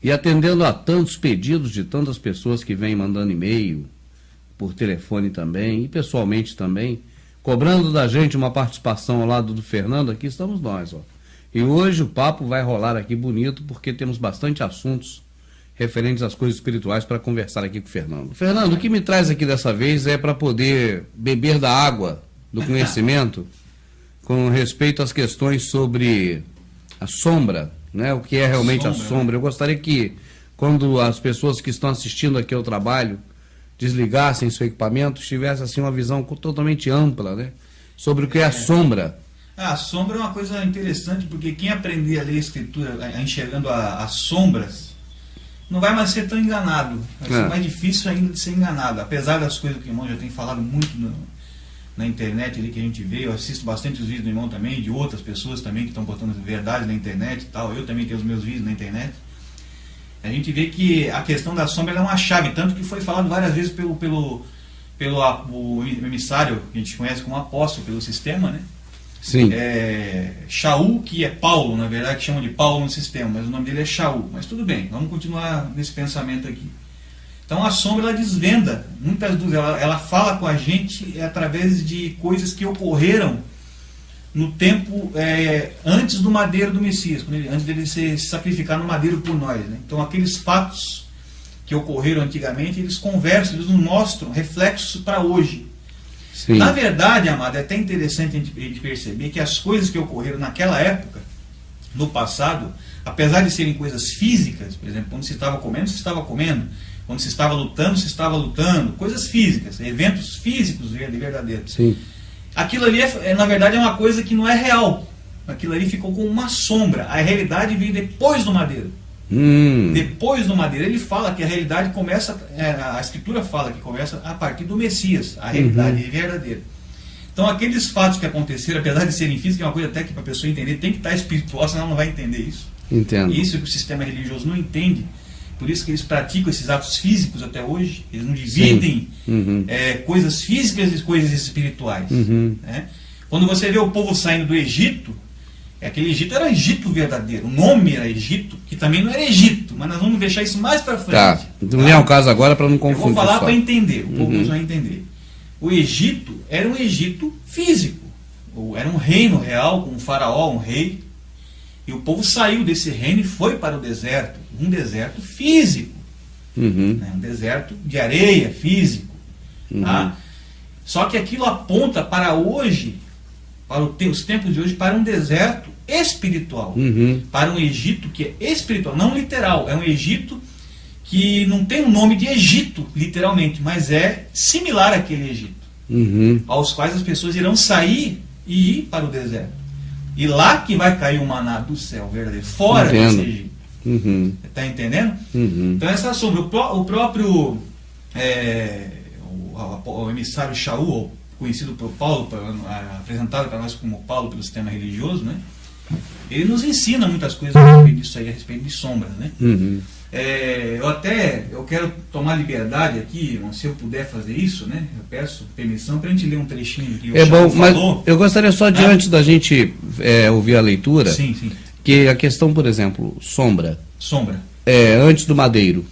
E atendendo a tantos pedidos de tantas pessoas que vêm mandando e-mail, por telefone também, e pessoalmente também, cobrando da gente uma participação ao lado do Fernando, aqui estamos nós, ó. E hoje o papo vai rolar aqui bonito, porque temos bastante assuntos referentes às coisas espirituais para conversar aqui com o Fernando. Fernando, o que me traz aqui dessa vez é para poder beber da água do conhecimento com respeito às questões sobre a sombra, né? O que é realmente a sombra. Eu gostaria que, quando as pessoas que estão assistindo aqui ao trabalho desligassem seu equipamento, tivessem assim uma visão totalmente ampla, né? Sobre o que é a sombra. A sombra é uma coisa interessante, porque quem aprender a ler a escritura, enxergando as sombras, não vai mais ser tão enganado. Vai ser mais difícil ainda de ser enganado. Apesar das coisas que o irmão já tem falado muito na internet ali que a gente vê, eu assisto bastante os vídeos do irmão também, de outras pessoas também que estão botando verdade na internet e tal. Eu também tenho os meus vídeos na internet. A gente vê que a questão da sombra é uma chave, tanto que foi falado várias vezes pelo emissário, que a gente conhece como apóstolo, pelo sistema, né? Sim. Shaul, que é Paulo, na verdade, que chamam de Paulo no sistema, mas o nome dele é Shaul. Mas tudo bem, vamos continuar nesse pensamento aqui. Então a sombra, ela desvenda muitas dúvidas, ela fala com a gente através de coisas que ocorreram no tempo antes do madeiro do Messias, antes dele se sacrificar no madeiro por nós, né? Então aqueles fatos que ocorreram antigamente, eles conversam, eles nos mostram reflexos para hoje. Sim. Na verdade, amado, é até interessante a gente perceber que as coisas que ocorreram naquela época, no passado, apesar de serem coisas físicas, por exemplo, quando se estava comendo, se estava comendo, quando se estava lutando, se estava lutando, coisas físicas, eventos físicos verdadeiros. Sim. Aquilo ali, na verdade, é uma coisa que não é real. Aquilo ali ficou com uma sombra. A realidade veio depois do madeiro. Depois do madeiro. Ele fala que a realidade começa, a Escritura fala que começa a partir do Messias. A realidade verdadeira. Então aqueles fatos que aconteceram, apesar de serem físicos, é uma coisa até que para a pessoa entender, tem que estar espiritual, senão ela não vai entender isso. Entendo. Isso que o sistema religioso não entende. Por isso que eles praticam esses atos físicos até hoje. Eles não dividem coisas físicas e coisas espirituais. Né? Quando você vê o povo saindo do Egito, aquele Egito era Egito verdadeiro. O nome era Egito, que também não era Egito. Mas nós vamos deixar isso mais para frente. Tá. Não é o caso agora para não confundir. Eu vou falar para entender. O povo não vai entender. O Egito era um Egito físico. Era um reino real, com um faraó, um rei. E o povo saiu desse reino e foi para o deserto. Um deserto físico. Né? Um deserto de areia, físico. Tá? Só que aquilo aponta para hoje, para os tempos de hoje, para um deserto espiritual. Para um Egito que é espiritual, não literal. É um Egito que não tem o nome de Egito, literalmente, mas é similar àquele Egito. Aos quais as pessoas irão sair e ir para o deserto. E lá que vai cair o maná do céu verdadeiro, fora desse Egito. Está entendendo? Então essa sombra, o próprio o emissário Shaul, conhecido por Paulo, apresentado para nós como Paulo pelo sistema religioso, né? Ele nos ensina muitas coisas a respeito disso aí, a respeito de sombras, né? Eu quero tomar liberdade aqui, se eu puder fazer isso, né? Eu peço permissão para a gente ler um trechinho que o Shaul falou. Mas eu gostaria só de, antes da gente ouvir a leitura, sim. que a questão, por exemplo, sombra. Antes do madeiro.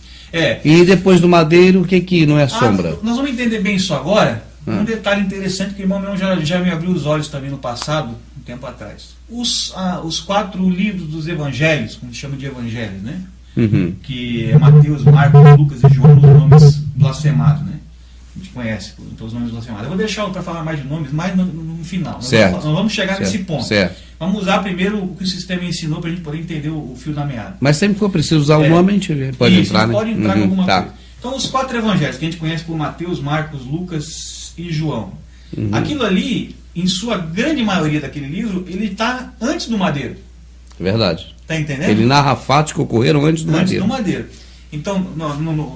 E depois do madeiro, o que não é sombra? Nós vamos entender bem isso agora. Um detalhe interessante que o irmão meu já me abriu os olhos também no passado, um tempo atrás. Os 4 livros dos evangelhos, como se chama de evangelhos, né? Que é Mateus, Marcos, Lucas e João, os nomes blasfemados, né? A gente conhece então, os nomes blasfemados. Eu vou deixar para falar mais de nomes, mais no final. Nós vamos chegar nesse ponto. Vamos usar primeiro o que o sistema ensinou para a gente poder entender o fio da meada. Mas sempre que for preciso usar o nome, a gente pode entrar, né? Pode entrar com alguma coisa. Então, os 4 evangelhos que a gente conhece por Mateus, Marcos, Lucas e João. Aquilo ali, em sua grande maioria daquele livro, ele está antes do madeiro. Verdade. Está entendendo? Ele narra fatos que ocorreram antes do madeiro. Antes do madeiro. Então,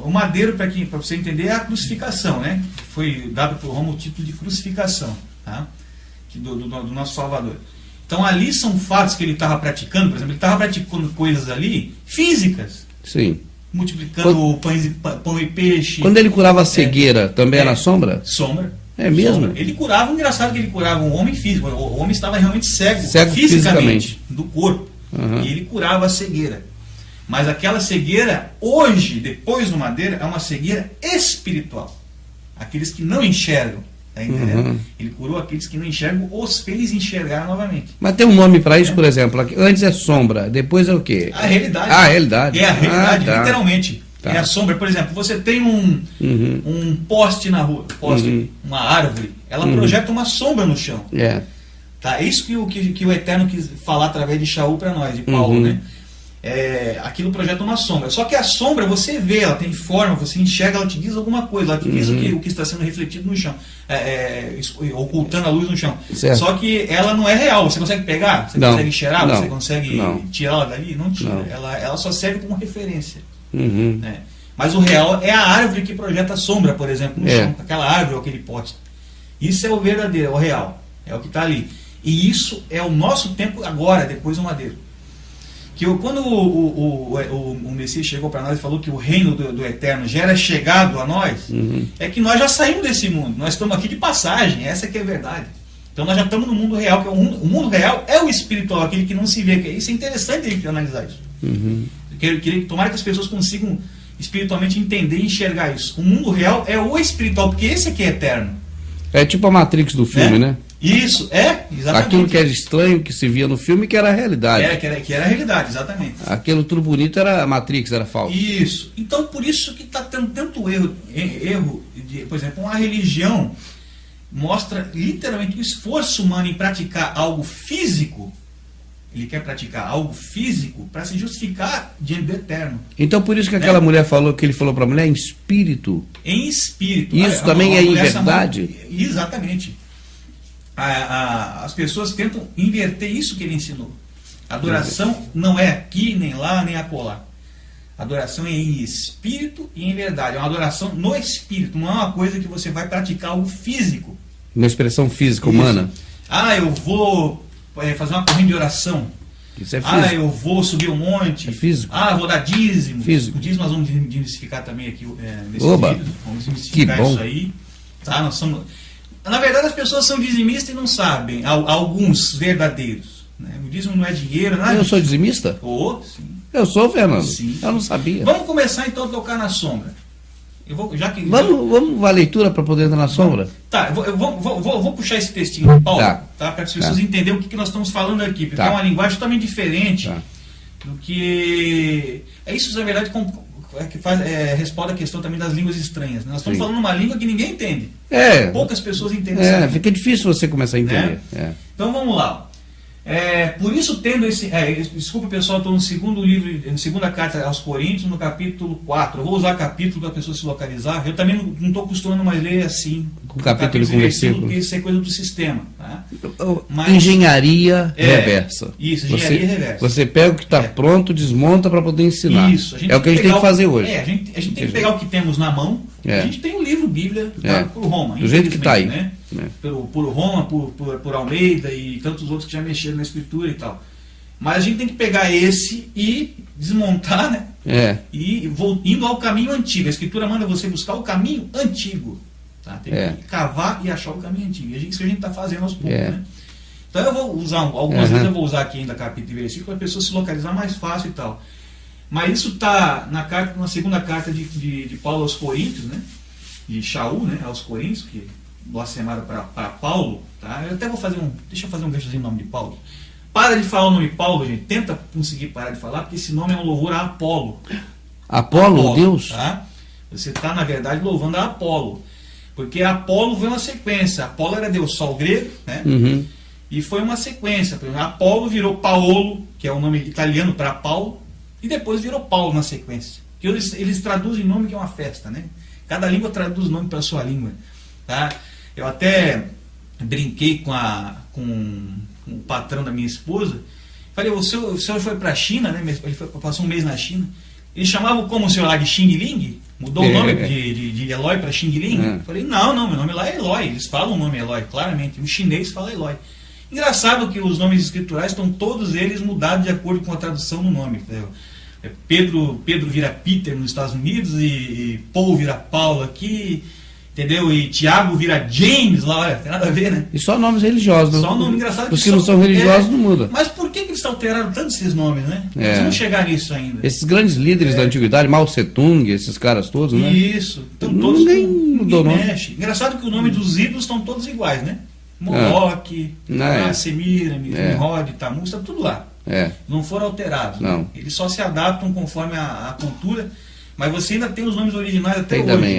o madeiro, para você entender, é a crucificação, né? Foi dado por Roma o título de crucificação, tá? Do nosso Salvador. Então, ali são fatos que ele estava praticando, por exemplo, ele estava praticando coisas ali físicas. Sim. Multiplicando pão e peixe. Quando ele curava a cegueira, também era sombra? Sombra. É mesmo? Sombra. Ele curava, engraçado que ele curava um homem físico. O homem estava realmente cego fisicamente, do corpo. E ele curava a cegueira. Mas aquela cegueira, hoje, depois do Madeira, é uma cegueira espiritual. Aqueles que não enxergam. Tá entendendo? Ele curou aqueles que não enxergam, os fez enxergar novamente. Mas tem um nome para isso, por exemplo. Antes é sombra, depois é o quê? A realidade. A realidade. É a realidade, tá. Literalmente. Tá. É a sombra. Por exemplo, você tem um poste na rua, uma árvore, ela projeta uma sombra no chão. É. Tá? É isso que o Eterno quis falar através de Shaul para nós, de Paulo, né? Aquilo projeta uma sombra. Só que a sombra você vê, ela tem forma, você enxerga, ela te diz alguma coisa, ela te diz o que está sendo refletido no chão, ocultando a luz no chão. Certo. Só que ela não é real. Você consegue pegar? Você consegue cheirar? Não. Você consegue tirar ela dali? Não tira. Não. Ela só serve como referência. Né? Mas o real é a árvore que projeta a sombra, por exemplo, no chão. Aquela árvore ou aquele poste. Isso é o verdadeiro, é o real. É o que está ali. E isso é o nosso tempo agora, depois do Madeiro. Que quando o Messias chegou para nós e falou que o reino do Eterno já era chegado a nós, é que nós já saímos desse mundo. Nós estamos aqui de passagem, essa que é a verdade. Então nós já estamos no mundo real, que é o mundo real é o espiritual, aquele que não se vê. Isso é interessante a gente analisar isso. Tomara que as pessoas consigam espiritualmente entender e enxergar isso. O mundo real é o espiritual, porque esse aqui é eterno. É tipo a Matrix do filme, né? Isso, exatamente. Aquilo que era estranho, que se via no filme, que era a realidade. Que era a realidade, exatamente. Aquilo tudo bonito era a Matrix, era falso. Isso. Então, por isso que está tendo tanto erro por exemplo, uma religião mostra literalmente o esforço humano em praticar algo físico. Ele quer praticar algo físico para se justificar diante do Eterno. Então, por isso que aquela mulher falou, que ele falou para a mulher, em espírito. Em espírito. Isso também é em verdade? Exatamente. As pessoas tentam inverter isso que ele ensinou. A adoração não é aqui, nem lá, nem acolá. A adoração é em espírito e em verdade. É uma adoração no espírito. Não é uma coisa que você vai praticar algo físico. Uma expressão física humana. Eu vou fazer uma corrente de oração. Isso é físico. Eu vou subir um monte. É físico. Eu vou dar dízimo. Físico. O dízimo nós vamos desmistificar também aqui nesse Oba, vídeo. Vamos desmistificar que bom. isso aí. Tá? Na verdade, as pessoas são dizimistas e não sabem. Alguns verdadeiros. Né? O dízimo não é dinheiro, nada. Eu sou dizimista? Sim. Eu sou, Fernando. Sim. Eu não sabia. Vamos começar então a tocar na sombra. Vamos à leitura para poder entrar na sombra? Tá, eu vou puxar esse textinho de Paulo, Tá. Para as pessoas entenderem o que nós estamos falando aqui, porque é uma linguagem totalmente diferente do que... Isso, na verdade, responde a questão também das línguas estranhas. Né? Nós estamos falando uma língua que ninguém entende. Poucas pessoas entendem. Fica difícil você começar a entender. Então vamos lá. Por isso, tendo esse... desculpa, pessoal, estou no segundo livro, na segunda carta aos Coríntios, no capítulo 4. Eu vou usar capítulo para a pessoa se localizar. Eu também não estou acostumando mais ler assim, com capítulo e com versículo, porque isso é coisa do sistema. Tá? Engenharia reversa. Isso, engenharia reversa. Você pega o que está pronto, desmonta para poder ensinar. Isso. É o que a gente tem que fazer hoje. A gente tem que pegar o que temos na mão. A gente tem um livro Bíblia por Roma. Do jeito que está aí. Né? Por Roma, por Almeida e tantos outros que já mexeram na escritura e tal. Mas a gente tem que pegar esse e desmontar, né? E indo ao caminho antigo. A escritura manda você buscar o caminho antigo. Tá? Tem que cavar e achar o caminho antigo. Isso que a gente está fazendo aos poucos. Né? Então eu vou usar, algumas vezes eu vou usar aqui ainda capítulo e versículo para a pessoa se localizar mais fácil e tal. Mas isso está na segunda carta de Paulo aos Coríntios, né? De Shaul, né? Aos Coríntios, que blasfemaram para Paulo. Tá? Eu até vou fazer deixa eu fazer um ganchozinho no nome de Paulo. Para de falar o nome Paulo, gente. Tenta conseguir parar de falar, porque esse nome é um louvor a Apolo. Apolo, Deus? Tá? Você está, na verdade, louvando a Apolo. Porque Apolo foi uma sequência. Apolo era deus sol grego, né? E foi uma sequência. Apolo virou Paolo, que é o nome italiano para Paulo, e depois virou Paulo na sequência. Que eles traduzem nome que é uma festa, né? Cada língua traduz nome para a sua língua. Tá? Eu até brinquei com o patrão da minha esposa. Falei, o senhor foi para a China, né? Ele passou um mês na China. Eles chamavam como o senhor lá de Xing Ling? Mudou o nome de Eloy para Xing Ling? Falei, não, meu nome lá é Eloy. Eles falam o nome Eloy, claramente. O chinês fala Eloy. Engraçado que os nomes escriturais estão todos eles mudados de acordo com a tradução no nome. Pedro vira Peter nos Estados Unidos e Paul vira Paulo aqui. entendeu? E Tiago vira James lá, olha, tem nada a ver, né? E só nomes religiosos. Só um nome engraçado. Os que não são religiosos não mudam. Mas por que eles alteraram tanto esses nomes, né? É. Vamos chegar nisso ainda. Esses grandes líderes da antiguidade, Mao Tse-tung, esses caras todos, né? Isso. Então todos Ninguém mudou nome. mexe. Engraçado que o nome dos ídolos estão todos iguais, né? Moloch, Semiramis, Nimrod, Tammuz, está tudo lá. Não foram alterados. Não. Né? Eles só se adaptam conforme a cultura, mas você ainda tem os nomes originais até tem hoje. Também,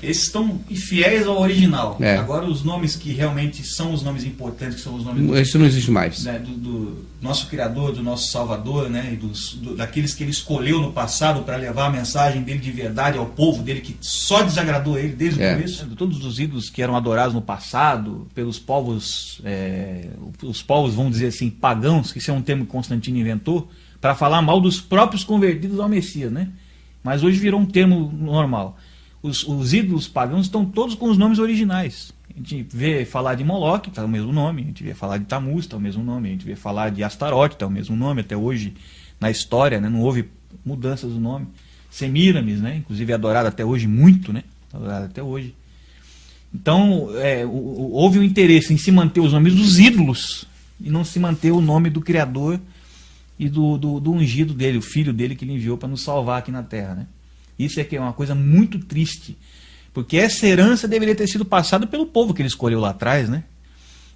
Eles estão fiéis ao original. É. Agora os nomes que realmente são os nomes importantes, que são os nomes isso não existe mais. Né, do nosso Criador, do nosso Salvador, né, e daqueles que ele escolheu no passado para levar a mensagem dele de verdade ao povo dele, que só desagradou ele desde o começo. Todos os ídolos que eram adorados no passado pelos povos, os povos, vamos dizer assim, pagãos, que esse é um termo que Constantino inventou, para falar mal dos próprios convertidos ao Messias, né? Mas hoje virou um termo normal. Os ídolos pagãos estão todos com os nomes originais. A gente vê falar de Moloch, está o mesmo nome. A gente vê falar de Tammuz, está o mesmo nome. A gente vê falar de Astarote, está o mesmo nome. Até hoje, na história, né, não houve mudanças do nome. Semiramis, né, inclusive é adorada até hoje muito, né, adorada até hoje. Então, houve um interesse em se manter os nomes dos ídolos e não se manter o nome do Criador e do ungido dele, o filho dele que ele enviou para nos salvar aqui na Terra, né? Isso é que é uma coisa muito triste, porque essa herança deveria ter sido passada pelo povo que ele escolheu lá atrás, né?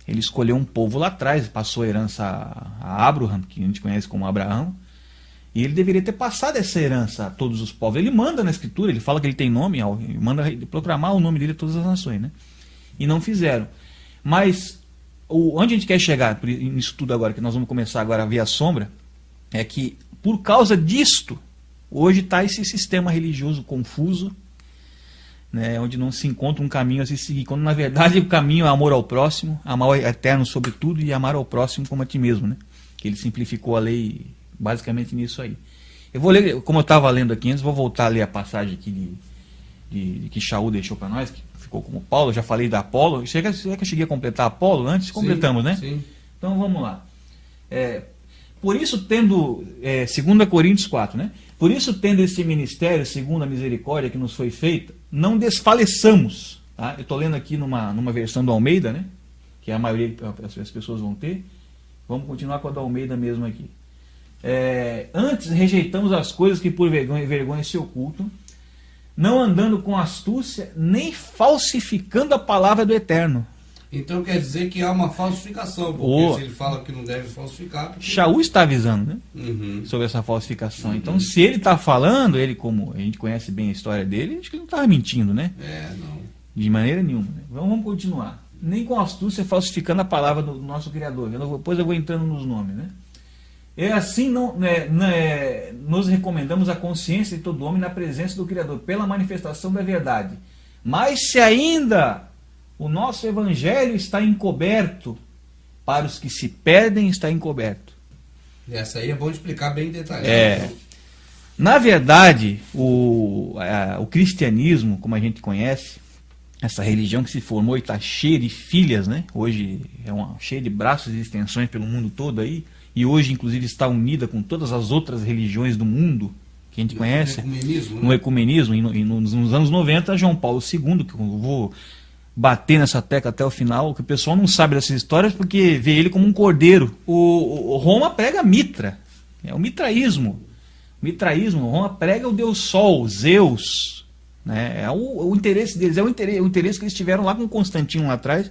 Ele escolheu um povo lá atrás, passou a herança a Abraham, que a gente conhece como Abraão, e ele deveria ter passado essa herança a todos os povos. Ele manda na Escritura, ele fala que ele tem nome, ele manda proclamar o nome dele a todas as nações, né? E não fizeram. Mas onde a gente quer chegar nisso tudo agora, que nós vamos começar agora a ver a sombra, é que, por causa disto, hoje está esse sistema religioso confuso, né, onde não se encontra um caminho a se seguir, quando na verdade o caminho é amor ao próximo, amar o eterno sobre tudo e amar ao próximo como a ti mesmo, né? Que ele simplificou a lei basicamente nisso aí. Eu vou ler, como eu estava lendo aqui antes, vou voltar a ler a passagem aqui que Shaul deixou para nós, que ficou como Paulo. Eu já falei da Apolo. Será que eu cheguei a completar Apolo antes? Sim, completamos, né? Sim. Então vamos lá. Por isso, tendo, 2 Coríntios 4, né? Por isso, tendo esse ministério, segundo a misericórdia que nos foi feita, não desfaleçamos. Tá? Eu estou lendo aqui numa versão do Almeida, né? Que a maioria das pessoas vão ter. Vamos continuar com a do Almeida mesmo aqui. Antes rejeitamos as coisas que por vergonha se ocultam, não andando com astúcia, nem falsificando a palavra do Eterno. Então quer dizer que há uma falsificação, porque se ele fala que não deve falsificar... Porque... Shaul está avisando, né? Uhum. Sobre essa falsificação. Uhum. Então, se ele está falando, ele, como a gente conhece bem a história dele, acho que ele não estava mentindo, né? Não. De maneira nenhuma. Né? Vamos continuar. Nem com astúcia falsificando a palavra do nosso Criador. Depois eu vou entrando nos nomes, né? Assim nos recomendamos a consciência de todo homem na presença do Criador, pela manifestação da verdade. Mas se ainda o nosso evangelho está encoberto, para os que se perdem está encoberto. Essa aí é bom explicar bem detalhado. Na verdade, o cristianismo, como a gente conhece, essa religião que se formou e está cheia de filhas, né? Hoje cheia de braços e extensões pelo mundo todo aí, e hoje inclusive está unida com todas as outras religiões do mundo que a gente conhece, no ecumenismo, e nos anos 90, João Paulo II, que eu vou bater nessa tecla até o final, que o pessoal não sabe dessas histórias porque vê ele como um cordeiro. O Roma prega Mitra, é o mitraísmo. Roma prega o deus Sol, Zeus, né? O interesse deles, o interesse que eles tiveram lá com Constantino lá atrás,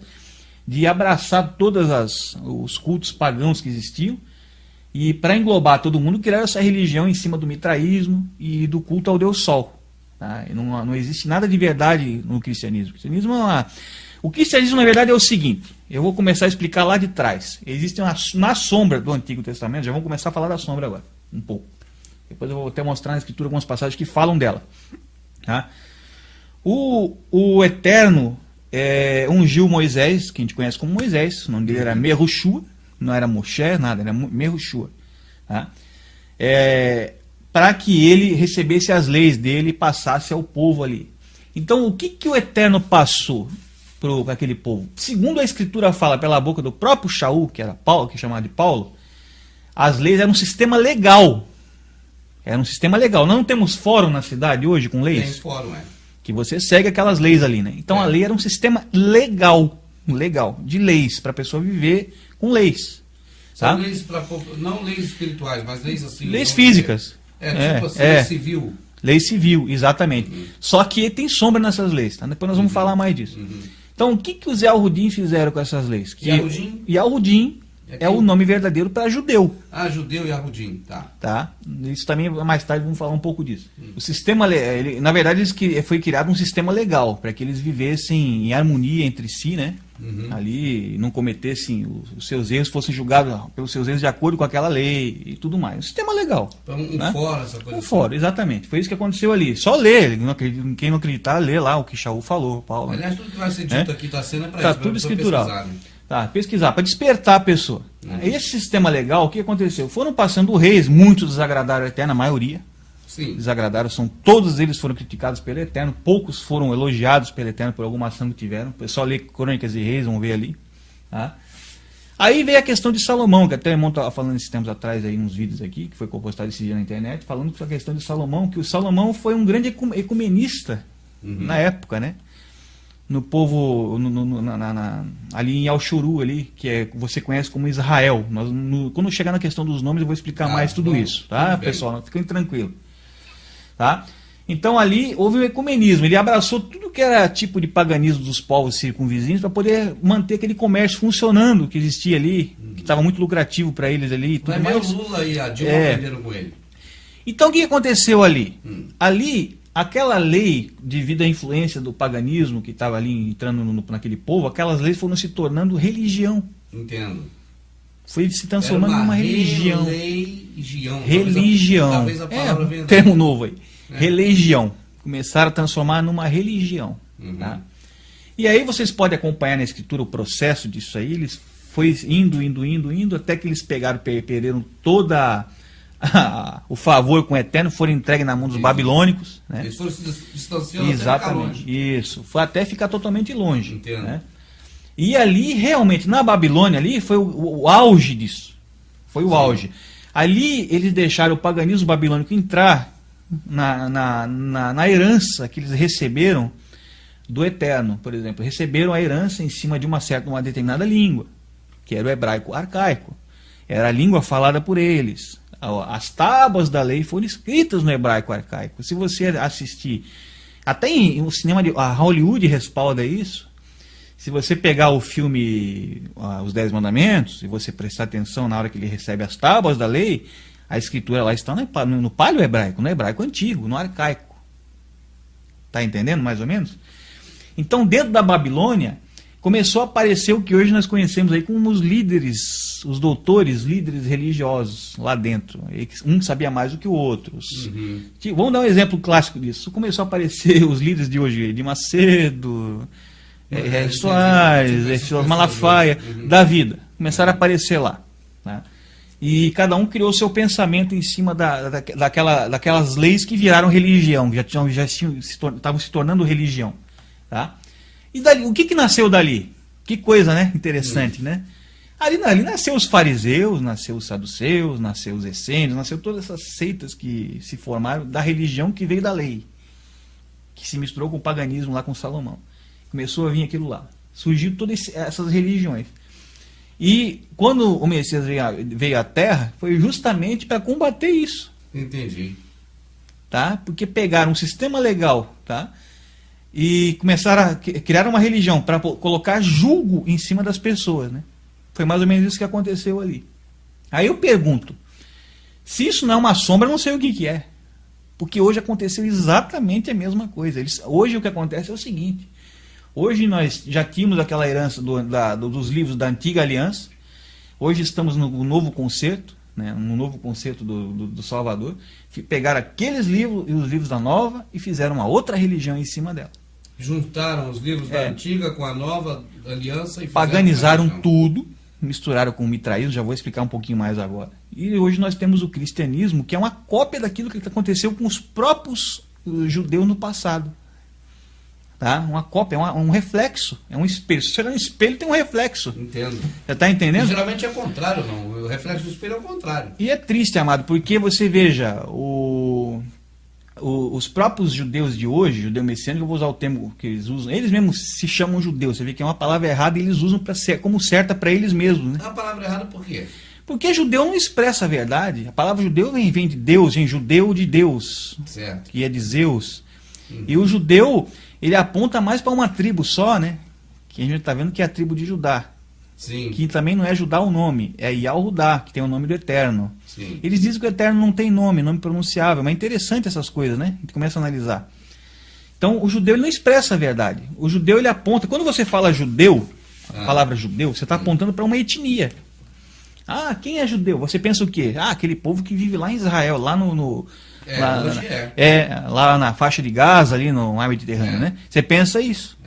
de abraçar todos os cultos pagãos que existiam, e para englobar todo mundo, criaram essa religião em cima do mitraísmo e do culto ao deus Sol. Tá? Não existe nada de verdade no cristianismo. O cristianismo, na verdade, é o seguinte. Eu vou começar a explicar lá de trás. Existe na sombra do Antigo Testamento, já vamos começar a falar da sombra agora, um pouco. Depois eu vou até mostrar na Escritura algumas passagens que falam dela. Tá? O Eterno ungiu Moisés, que a gente conhece como Moisés, o nome dele era Merushua, não era Moshe, nada, era Merushua. Tá? Para que ele recebesse as leis dele e passasse ao povo ali. Então, o que o Eterno passou para aquele povo? Segundo a Escritura fala pela boca do próprio Shaul, que era Paulo, que chamava de Paulo, as leis eram um sistema legal. Era um sistema legal. Não temos fórum na cidade hoje com leis? Tem fórum, que você segue aquelas leis ali, né? Então a lei era um sistema legal, de leis, para a pessoa viver com leis. São Tá? leis não leis espirituais, mas leis assim. Leis físicas. Tipo assim, lei civil. Lei civil, exatamente. Só que tem sombra nessas leis, tá? Depois nós vamos falar mais disso. Então, o que os Yahudim fizeram com essas leis? Yahudim é o nome verdadeiro para judeu. Judeu e Yahudim, Tá? Isso também, mais tarde, vamos falar um pouco disso. O sistema, na verdade, foi criado um sistema legal, para que eles vivessem em harmonia entre si, né? Ali, não cometessem os seus erros, fossem julgados pelos seus erros de acordo com aquela lei e tudo mais. Um sistema legal. Então, né? fora essa coisa. Fora, exatamente. Foi isso que aconteceu ali. Só ler, quem não acreditar, lê lá o que Shaul falou, Paulo. Aliás, tudo que vai ser dito aqui está sendo para isso. Tá tudo escritural. Pesquisar, né? Tá, pesquisar, para despertar a pessoa. Esse sistema legal, o que aconteceu? Foram passando reis, muitos desagradaram o Eterno, a maioria. Sim. Desagradaram, todos eles foram criticados pelo Eterno, poucos foram elogiados pelo Eterno por alguma ação que tiveram. O pessoal lê Crônicas de Reis, vamos ver ali. Tá? Aí veio a questão de Salomão, que até o irmão estava falando esses tempos atrás, aí, nos vídeos aqui, que foi postado esse dia na internet, falando sobre a questão de Salomão, que o Salomão foi um grande ecumenista na época, né? No povo, ali em Al-Shuru, ali, que você conhece como Israel. Quando chegar na questão dos nomes, eu vou explicar mais tudo isso, tá, pessoal? Fiquem tranquilos. Tá? Então ali houve o ecumenismo, ele abraçou tudo que era tipo de paganismo dos povos circunvizinhos para poder manter aquele comércio funcionando que existia ali, que estava muito lucrativo para eles ali. Tudo mais. O Lula e a Dilma aprenderam com ele. Então o que aconteceu ali? Ali, aquela lei, devido à influência do paganismo que estava ali entrando naquele povo, aquelas leis foram se tornando religião. Entendo. Foi se transformando numa religião. Religião. Talvez a palavra venha termo novo aí. Religião. Começaram a transformar numa religião. Tá? E aí vocês podem acompanhar na escritura o processo disso aí. Eles foi indo, até que eles perderam toda o favor com o Eterno, foram entregues na mão dos babilônicos. Né? Eles foram se distanciando. Exatamente. Isso. Foi até ficar totalmente longe. Entendo. Né? E ali, realmente, na Babilônia, ali foi o auge disso. Foi o auge. Ali eles deixaram o paganismo babilônico entrar na herança que eles receberam do Eterno, por exemplo. Receberam a herança em cima de uma determinada língua, que era o hebraico arcaico. Era a língua falada por eles. As tábuas da lei foram escritas no hebraico arcaico. Se você assistir, até o cinema a Hollywood respalda isso. Se você pegar o filme Os 10 Mandamentos, e você prestar atenção na hora que ele recebe as tábuas da lei, a escritura lá está no paleo hebraico, no hebraico antigo, no arcaico. Está entendendo mais ou menos? Então, dentro da Babilônia, começou a aparecer o que hoje nós conhecemos aí como os líderes, os doutores, líderes religiosos lá dentro. Um sabia mais do que o outro. Vamos dar um exemplo clássico disso. Começou a aparecer os líderes de hoje, de Macedo, Soares, Malafaia, da vida. Começaram a aparecer lá. Né? E cada um criou seu pensamento em cima daquelas leis que viraram religião, que estavam se tornando religião. Tá? E dali, o que nasceu dali? Que coisa, né? Interessante, né? Ali nasceu os fariseus, nasceu os saduceus, nasceu os essênios, nasceu todas essas seitas que se formaram da religião que veio da lei, que se misturou com o paganismo lá com Salomão. Começou a vir aquilo lá. Surgiu todas essas religiões. E quando o Messias veio à Terra, foi justamente para combater isso. Entendi. Tá? Porque pegaram um sistema legal, tá? E começaram a criar uma religião para colocar julgo em cima das pessoas, né? Foi mais ou menos isso que aconteceu ali. Aí eu pergunto, se isso não é uma sombra, eu não sei o que é. Porque hoje aconteceu exatamente a mesma coisa. Hoje o que acontece é o seguinte: hoje nós já tínhamos aquela herança dos livros da Antiga Aliança. Hoje estamos no novo concerto, né, no novo concerto do Salvador. Pegaram aqueles livros e os livros da Nova e fizeram uma outra religião em cima dela. Juntaram os livros da Antiga com a Nova Aliança e paganizaram tudo, misturaram com o mitraísmo, já vou explicar um pouquinho mais agora. E hoje nós temos o cristianismo, que é uma cópia daquilo que aconteceu com os próprios judeus no passado. Tá? Uma cópia, um reflexo, é um espelho. Se você olhar no espelho, tem um reflexo. Entendo. Você está entendendo? E geralmente é o contrário, não. O reflexo do espelho é o contrário. E é triste, amado, porque você veja, os próprios judeus de hoje, judeu messiânico, eu vou usar o termo que eles usam, eles mesmos se chamam judeus, você vê que é uma palavra errada e eles usam como certa para eles mesmos. Né? É uma palavra errada por quê? Porque judeu não expressa a verdade. A palavra judeu vem de Deus, vem judeu de Deus, Certo. que é de Zeus. E o judeu, ele aponta mais para uma tribo só, né? Que a gente está vendo que é a tribo de Judá. Sim. Que também não é Judá o nome, é Yahudá, que tem o nome do Eterno. Sim. Eles dizem que o Eterno não tem nome pronunciável, mas é interessante essas coisas, né? A gente começa a analisar. Então, o judeu ele não expressa a verdade. O judeu ele aponta, quando você fala judeu, a palavra judeu, você está apontando para uma etnia. Ah, quem é judeu? Você pensa o quê? Ah, aquele povo que vive lá em Israel, lá lá na faixa de Gaza, ali no mar Mediterrâneo, né? Você pensa isso.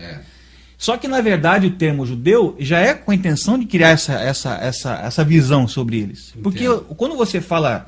Só que, na verdade, o termo judeu já é com a intenção de criar essa visão sobre eles. Entendo. Porque quando você fala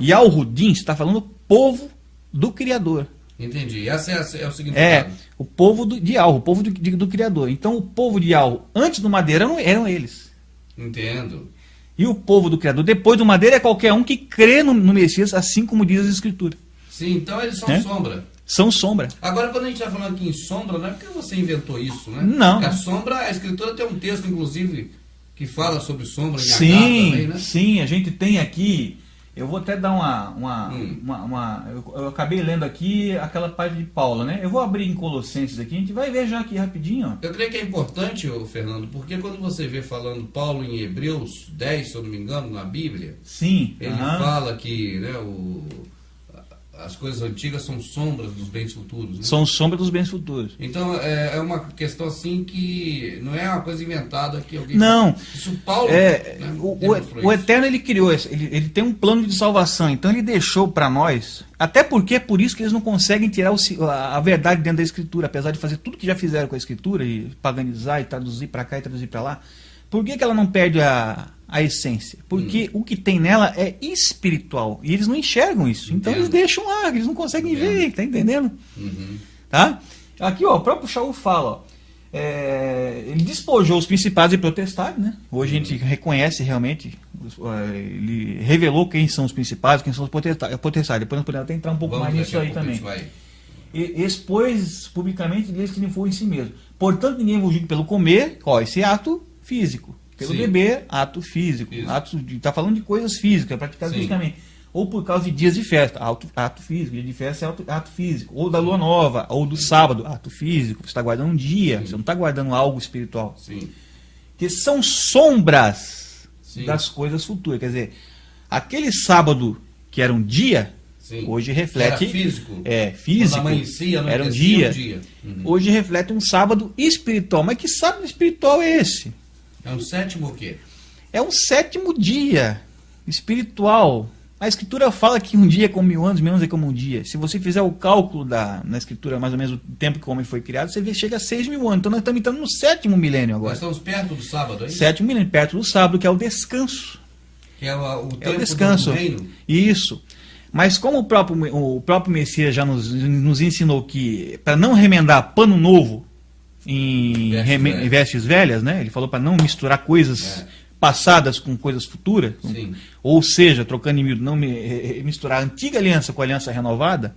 Yahudim, você está falando povo do Criador. Entendi. Esse é o significado. O povo de Yahu, o povo do Criador. Então, o povo de Yahu, antes do Madeira, eram eles. Entendo. E o povo do Criador, depois do Madeira, é qualquer um que crê no Messias, assim como diz as Escrituras. Sim, então eles são sombra. São sombra. Agora, quando a gente está falando aqui em sombra, não é porque você inventou isso, né? Não. A sombra, a Escritura tem um texto, inclusive, que fala sobre sombra em Agar Sim, também, né? sim, a gente tem aqui. Eu vou até dar eu acabei lendo aqui aquela página de Paulo, né? Eu vou abrir em Colossenses aqui, a gente vai ver já aqui rapidinho. Ó. Eu creio que é importante, Fernando, porque quando você vê falando Paulo em Hebreus 10, se eu não me engano, na Bíblia, Sim. ele fala que, né, as coisas antigas são sombras dos bens futuros. Né? São sombras dos bens futuros. Então é uma questão assim que não é uma coisa inventada que alguém... Não. Isso Paulo... O Eterno ele criou, ele tem um plano de salvação, então ele deixou para nós, até porque é por isso que eles não conseguem tirar a verdade dentro da Escritura, apesar de fazer tudo que já fizeram com a Escritura, e paganizar, e traduzir para cá e traduzir para lá. Por que ela não perde a essência? Porque o que tem nela é espiritual. E eles não enxergam isso. Então eles deixam lá, eles não conseguem ver, tá entendendo? Tá? Aqui, ó, o próprio Shaul fala, ó, ele despojou os principados e potestades, né? Hoje a gente reconhece realmente, ele revelou quem são os principados, quem são os potestades. Depois nós podemos até entrar um pouco mais nisso aí também. E expôs publicamente deles que nem for em si mesmo. Portanto, ninguém vos julgue pelo comer, ó, esse ato físico. Pelo beber, ato físico. Está falando de coisas físicas, praticadas fisicamente. Ou por causa de dias de festa, ato físico. Dia de festa é ato físico. Ou da lua nova, ou do sábado, ato físico. Você está guardando um dia, você não está guardando algo espiritual. Que são sombras das coisas futuras. Quer dizer, aquele sábado que era um dia, hoje reflete... Era físico. Físico. Quando amanhecia, era um dia. Hoje reflete um sábado espiritual. Mas que sábado espiritual é esse? É um sétimo o quê? É um sétimo dia espiritual. A Escritura fala que um dia é como 1000 anos, 1000 anos é como um dia. Se você fizer o cálculo na Escritura, mais ou menos o tempo que o homem foi criado, você vê que chega a 6.000 anos. Então nós estamos entrando no 7º milênio agora. Nós estamos perto do sábado, é isso? 7º milênio, perto do sábado, que é o descanso. Que é o tempo descanso. Do reino. Isso. Mas como o próprio Messias já nos ensinou que, para não remendar pano novo em vestes velhas, né? Ele falou para não misturar coisas passadas com coisas futuras, ou seja, trocando em miúdo, não misturar a antiga aliança com a aliança renovada,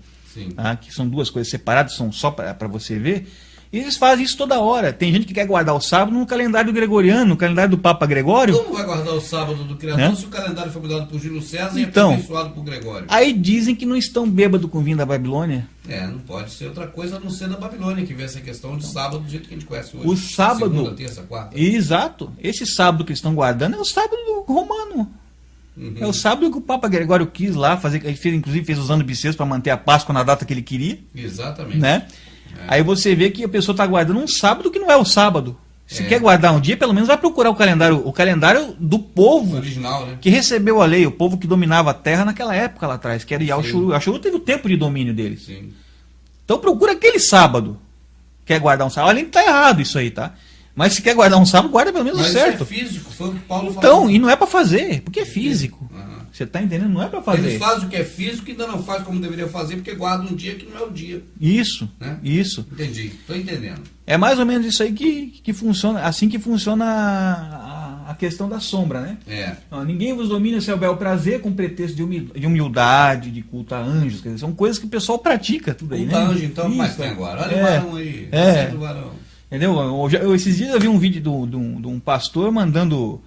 que são duas coisas separadas, são só para você ver. E eles fazem isso toda hora. Tem gente que quer guardar o sábado no calendário gregoriano, no calendário do Papa Gregório. Como vai guardar o sábado do Criador se o calendário foi mudado por Júlio César e abençoado por Gregório? Aí dizem que não estão bêbados com o vinho da Babilônia. Não pode ser outra coisa a não ser da Babilônia, que vê essa questão de sábado do jeito que a gente conhece hoje. O sábado... Segunda, terça, quarta. Exato. Esse sábado que eles estão guardando é o sábado romano. É o sábado que o Papa Gregório quis lá fazer, inclusive fez usando bissexto para manter a Páscoa na data que ele queria. Exatamente. Né? Aí você vê que a pessoa está guardando um sábado que não é o sábado. Se quer guardar um dia, pelo menos vai procurar o calendário do povo original, né? Que recebeu a lei, o povo que dominava a terra naquela época lá atrás, que era Yahshua. Yahshua teve o tempo de domínio deles. Então procura aquele sábado. Quer guardar um sábado? Além de estar errado isso aí, tá? Mas se quer guardar um sábado, guarda pelo menos o certo. Isso é físico, foi o que Paulo falou. Então, e não é para fazer, porque é físico. Você está entendendo? Não é para fazer. Eles fazem o que é físico e ainda não faz como deveria fazer, porque guarda um dia que não é o dia. Isso, né? Isso. Entendi, estou entendendo. É mais ou menos isso aí que funciona, assim que funciona a questão da sombra, né? É. Ninguém vos domina se é o bel prazer com pretexto de humildade, de culto a anjos. Quer dizer, são coisas que o pessoal pratica tudo aí, Culto né? a anjo, então, mas tem agora. Olha o varão aí. O varão. Entendeu? Esses dias eu vi um vídeo de um pastor mandando...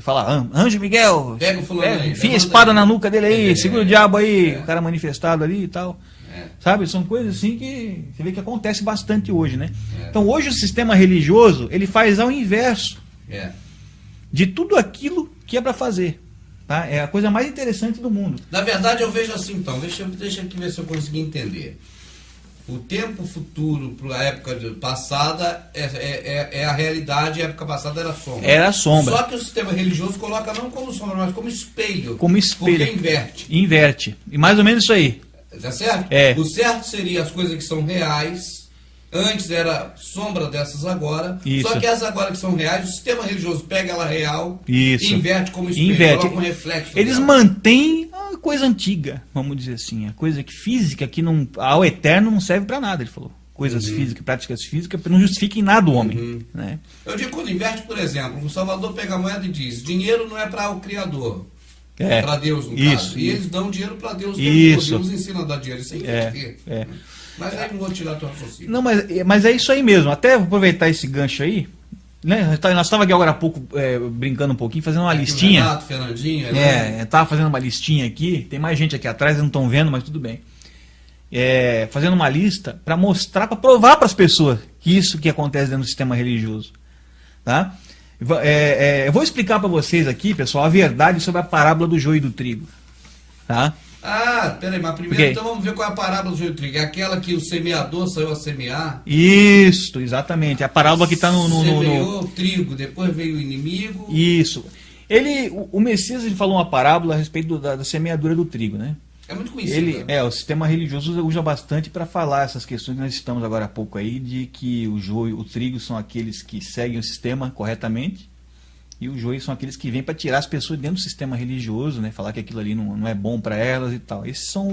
fala, anjo Miguel, pega o fulano aí, enfia a espada na nuca dele aí, segura o diabo aí, É. o cara manifestado ali e tal. É. Sabe? São coisas assim que você vê que acontece bastante hoje, né? É. Então hoje o sistema religioso, ele faz ao inverso É. de tudo aquilo que é para fazer. Tá? É a coisa mais interessante do mundo. Na verdade, eu vejo assim, então, deixa aqui ver se eu consegui entender. O tempo futuro para a época passada é a realidade, a época passada era sombra. Era sombra. Só que o sistema religioso coloca não como sombra, mas como espelho. Como espelho. Porque inverte. Inverte. E mais ou menos isso aí. Tá certo? É. O certo seria as coisas que são reais. Antes era sombra dessas agora. Isso. Só que essas agora que são reais, o sistema religioso pega ela real Isso. e inverte como espelho. Inverte. Coloca um reflexo Eles dela. mantêm a coisa antiga, vamos dizer assim, a coisa que física que não ao eterno não serve para nada, ele falou. Coisas físicas, práticas físicas não justificam em nada o homem, né? Eu digo quando inverte, por exemplo, o Salvador pega a moeda e diz: dinheiro não é para o Criador. É. Para Deus, no Isso, caso. E isso. eles dão dinheiro para Deus. Isso. Deus ensina a dar dinheiro. Isso é inverter. É. Mas aí não vou tirar tua raciocínio. Não, mas é isso aí mesmo. Até vou aproveitar esse gancho aí. Né? Nós estávamos aqui agora há pouco brincando um pouquinho, fazendo uma Aqui listinha. O Renato, Fernandinho, Estava fazendo uma listinha aqui. Tem mais gente aqui atrás, não estão vendo, mas tudo bem. Fazendo uma lista para mostrar, para provar para as pessoas que isso que acontece dentro do sistema religioso. Tá? Eu vou explicar para vocês aqui, pessoal, a verdade sobre a parábola do joio e do trigo. Tá? Ah, peraí, mas primeiro Ok. então vamos ver qual é a parábola do joio e trigo. É aquela que o semeador saiu a semear. Isso, exatamente. A parábola que está no. Semeou o trigo, depois veio o inimigo. Isso. O Messias ele falou uma parábola a respeito da semeadura do trigo, né? É muito conhecido. O sistema religioso usa bastante para falar essas questões que nós estamos agora há pouco aí, de que o joio, o trigo são aqueles que seguem o sistema corretamente e o joio são aqueles que vêm para tirar as pessoas dentro do sistema religioso, né? Falar que aquilo ali não é bom para elas e tal. Esses são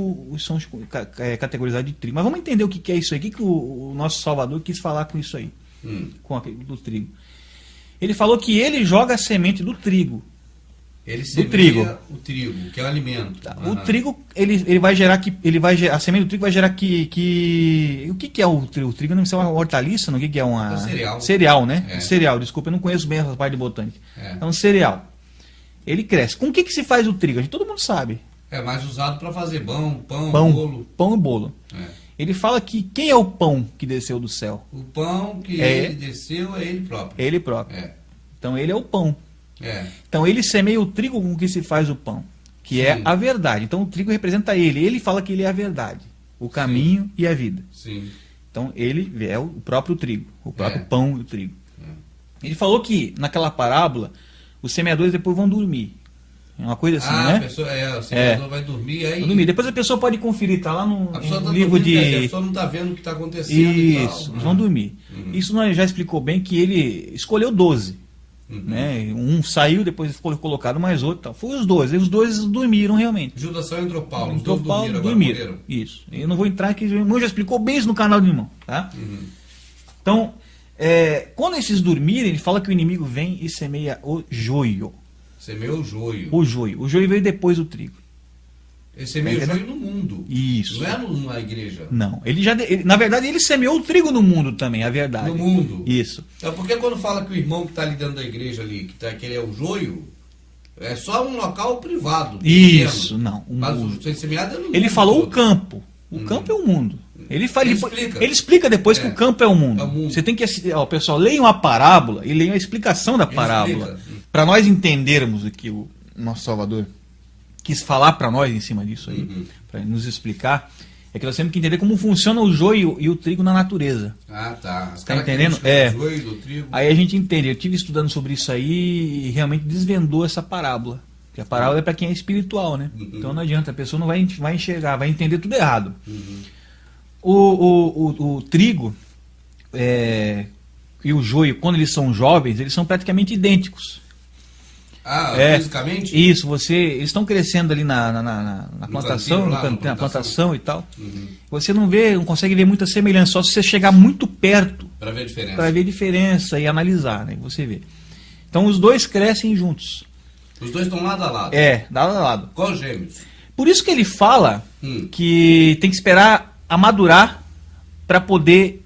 categorizados de trigo. Mas vamos entender o que é isso aí. O que o nosso Salvador quis falar com isso aí, com aquele do trigo. Ele falou que ele joga a semente do trigo. Ele do semeia trigo. o trigo, que é o alimento. Tá. O trigo, ele vai gerar a semente do trigo vai gerar o que é o trigo? O trigo não é uma hortaliça, não? O que é uma... É um cereal. Cereal, né? É. Cereal, desculpa, eu não conheço bem essa parte de botânica. É. É um cereal. Ele cresce. Com o que se faz o trigo? Todo mundo sabe. É mais usado para fazer pão, Pão, bolo. pão e bolo. É. Ele fala que quem é o pão que desceu do céu? O pão que É. ele desceu é ele próprio. Ele próprio. É. Então ele é o pão. É. Então ele semeia o trigo com que se faz o pão, que é Sim. a verdade. Então o trigo representa ele. Ele fala que ele é a verdade, o caminho e a vida. Sim. Então ele é o próprio trigo, o próprio É. pão e o trigo. Ele falou que naquela parábola os semeadores depois vão dormir. É uma coisa assim, A né? pessoa, o semeador vai dormir aí. Vão dormir. Depois a pessoa pode conferir, tá lá no A pessoa no tá livro dormindo, quer dizer, a de pessoa não está vendo o que está acontecendo e tal. isso, eles vão dormir. Isso nós já explicou bem que ele escolheu 12. Né? Um saiu, depois foi colocado mais outro. Tal. Foi os 12. Os 12 dormiram realmente. Judas saiu e entrou Paulo. Os Entrou dois Paulo, dormiram, agora dormiram. morreram. Isso. Eu não vou entrar aqui, o irmão já explicou bem isso no canal do irmão. Tá? Então, quando esses dormirem, ele fala que o inimigo vem e semeia o joio. Semeou o joio. O joio. O joio veio depois do trigo. Ele semeia o joio no mundo. Isso. Não é na igreja. Não. Na verdade, ele semeou o trigo no mundo também, é a verdade. No mundo. Isso. É porque quando fala que o irmão que está ali dentro da igreja ali, que ele é o joio, é só um local privado. Isso, pequeno. não. Mas o ser semeado é no mundo. Ele falou todo. o campo. O campo é o mundo. Ele explica. Ele explica depois que o campo é o mundo. É o mundo. Você tem que pessoal, leiam a parábola e leiam a explicação da parábola. Para nós entendermos o que o nosso Salvador quis falar para nós em cima disso aí, para nos explicar, é que nós temos que entender como funciona o joio e o trigo na natureza. Ah, tá. As Tá entendendo? características do joio, do trigo. Aí a gente entende. Eu estive estudando sobre isso aí e realmente desvendou essa parábola. Porque a parábola é para quem é espiritual, né? Então não adianta, a pessoa não vai enxergar, vai entender tudo errado. O trigo e o joio, quando eles são jovens, eles são praticamente idênticos. Ah, fisicamente? Isso, eles estão crescendo ali na plantação, na plantação e tal. Você não consegue ver muita semelhança, só se você chegar muito perto Para ver a diferença. Para ver a diferença e analisar, né? Você vê. Então os dois crescem juntos. Os dois estão lado a lado. Lado a lado. Qual gêmeos? Por isso que ele fala que tem que esperar amadurar para poder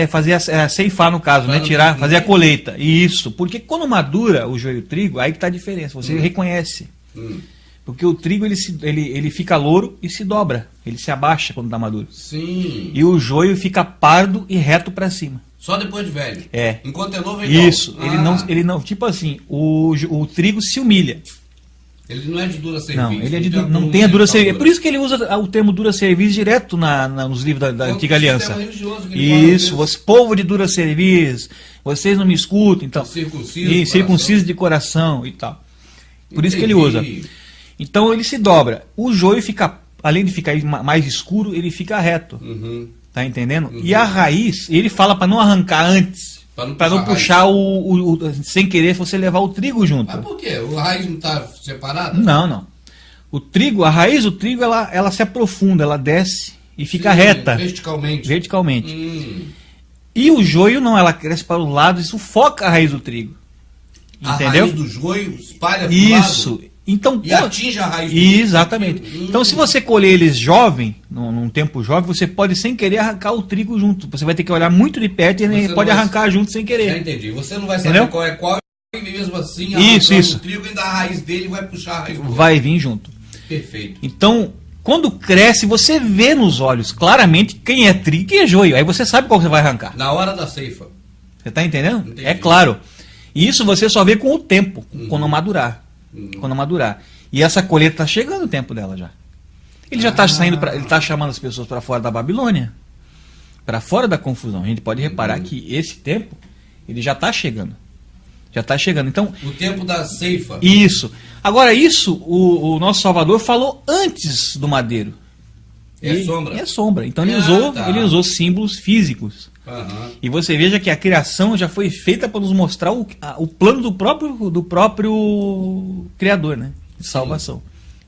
fazer ceifar, no caso, né? Tirar, fazer a colheita. Isso. Porque quando madura o joio e o trigo, aí que está a diferença. Você reconhece. Porque o trigo ele fica louro e se dobra. Ele se abaixa quando está maduro. Sim. E o joio fica pardo e reto para cima. Só depois de velho. Enquanto é novo, é igual. Isso. Ele não. Tipo assim, o trigo se humilha. Ele não é de dura serviço. Não, ele é de não tem a dura serviço. É por isso que ele usa o termo dura serviço direto nos livros da Antiga Aliança. Isso, povo de dura serviço, vocês não me escutam, então. Circunciso de coração e tal. Por isso que ele usa. Então ele se dobra. O joio fica, além de ficar mais escuro, ele fica reto. Tá entendendo? E a raiz, ele fala para não arrancar antes. Para não puxar sem querer você levar o trigo junto. Mas por quê? O raiz não está separado? Não. A raiz do trigo, ela se aprofunda, ela desce e fica reta. Verticalmente. E o joio não, ela cresce para o lado e sufoca a raiz do trigo. Entendeu? A raiz do joio espalha para o lado. Isso. Então, e atinge a raiz do exatamente. Então, se você colher eles jovem, num tempo jovem, você pode sem querer arrancar o trigo junto. Você vai ter que olhar muito de perto e ele pode arrancar junto sem querer. Já entendi. Você não vai saber qual é qual, e mesmo assim, isso. O trigo ainda a raiz dele vai puxar a raiz do vai vir junto. Perfeito. Então, quando cresce, você vê nos olhos claramente quem é trigo e quem é joio. Aí você sabe qual você vai arrancar. Na hora da ceifa. Você está entendendo? Entendi. É claro. E isso você só vê com o tempo, quando madurar. Quando madurar. E essa colheita está chegando o tempo dela já. Ele já está saindo, ele está chamando as pessoas para fora da Babilônia, para fora da confusão. A gente pode reparar que esse tempo, ele já está chegando. Já está chegando. Então, o tempo da ceifa. Isso. Agora, isso o nosso Salvador falou antes do madeiro. Sombra. É sombra. Então ele usou símbolos físicos. E você veja que a criação já foi feita para nos mostrar o plano do próprio Criador, né? De salvação.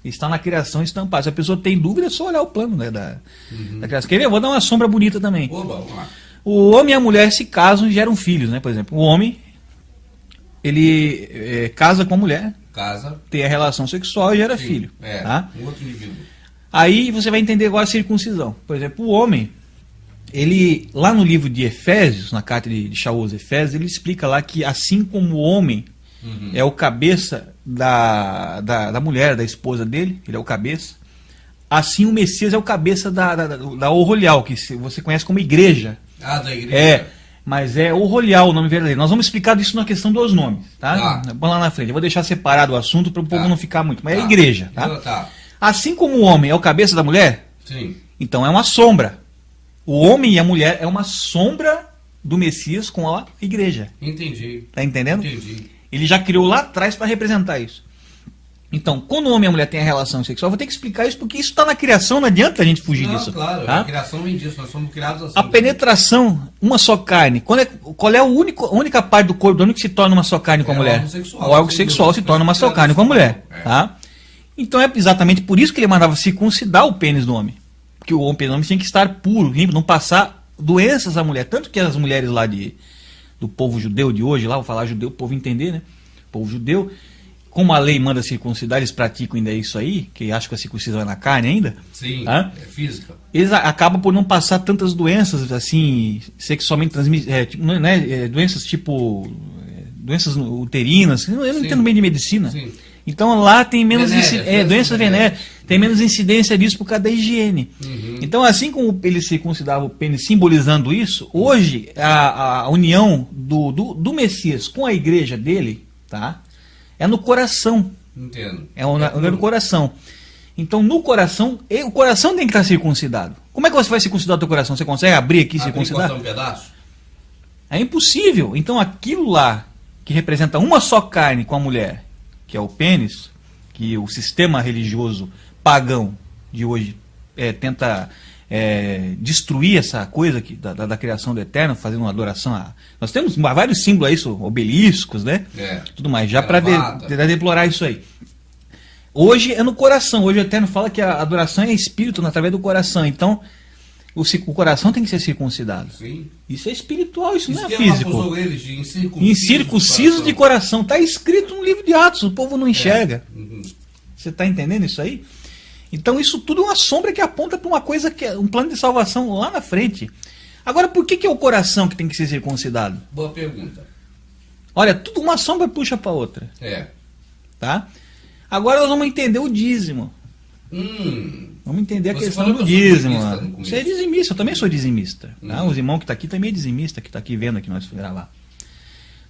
Está na criação estampado. Se a pessoa tem dúvida, é só olhar o plano, né, da criação. Quer ver? Eu vou dar uma sombra bonita também. Vamos lá. O homem e a mulher se casam e geram filhos, né? Por exemplo, o homem ele casa com a mulher, tem a relação sexual e gera filho. Tá? Um outro indivíduo. Aí você vai entender agora a circuncisão. Por exemplo, o homem, ele, lá no livro de Efésios, na carta de Shaul aos Efésios, ele explica lá que assim como o homem é o cabeça da mulher, da esposa dele, ele é o cabeça, assim o Messias é o cabeça da Orolial, que você conhece como igreja. Da igreja. Mas é Orolial o nome verdadeiro. Nós vamos explicar isso na questão dos nomes, tá? Vamos lá na frente. Eu vou deixar separado o assunto para o povo não ficar muito. Mas é igreja, tá? Assim como o homem é o cabeça da mulher, então é uma sombra. O homem e a mulher é uma sombra do Messias com a igreja. Entendi. Tá entendendo? Entendi. Ele já criou lá atrás para representar isso. Então, quando o homem e a mulher têm a relação sexual, eu vou ter que explicar isso, porque isso está na criação, não adianta a gente fugir disso. Claro, tá? A criação vem disso, nós somos criados assim. A penetração, uma só carne, qual é a única parte do corpo do homem que se torna uma só carne com a mulher? O órgão sexual se torna uma só carne com a mulher. Tá? Então é exatamente por isso que ele mandava circuncidar o pênis do homem. Porque o homem tinha que estar puro, limpo, não passar doenças à mulher. Tanto que as mulheres lá do povo judeu de hoje, lá vou falar judeu, o povo entender, né? O povo judeu, como a lei manda circuncidar, eles praticam ainda isso aí, que acham que a circuncisão é na carne ainda. Sim, tá? É física. Eles acabam por não passar tantas doenças, assim, sexualmente transmissíveis, doenças tipo, doenças uterinas, eu não entendo bem de medicina. Sim. Então lá tem menos doenças venéreas, tem menos incidência disso por causa da higiene. Então, assim como ele circuncidava o pênis simbolizando isso, hoje a união do Messias com a igreja dele, tá? É no coração. Entendo. É no coração. Então, no coração, o coração tem que estar circuncidado. Como é que você vai circuncidar o teu coração? Você consegue abrir aqui e circuncidar? Um pedaço? É impossível. Então, aquilo lá que representa uma só carne com a mulher, que é o pênis, que o sistema religioso pagão de hoje tenta destruir essa coisa da criação do Eterno, fazendo uma adoração nós temos vários símbolos aí, obeliscos, né? Tudo mais, já para deplorar isso aí. Hoje é no coração, hoje o Eterno fala que a adoração é espírito, através do coração. Então, O coração tem que ser circuncidado. Sim. Isso é espiritual, isso não é que físico. acusou eles de Incircunciso de coração. Está escrito no livro de Atos, o povo não enxerga. Uhum. Você está entendendo isso aí? Então isso tudo é uma sombra que aponta para uma coisa, que é um plano de salvação lá na frente. Agora, por que é o coração que tem que ser circuncidado? Boa pergunta. Olha, tudo uma sombra puxa para outra. É. Tá? Agora nós vamos entender o dízimo. Vamos entender a Você questão falou do que eu sou dízimo. dizimista no começo. Você é dizimista, eu também sou dizimista. Tá? Os irmãos que estão aqui também é dizimista, que está aqui vendo aqui nós gravar.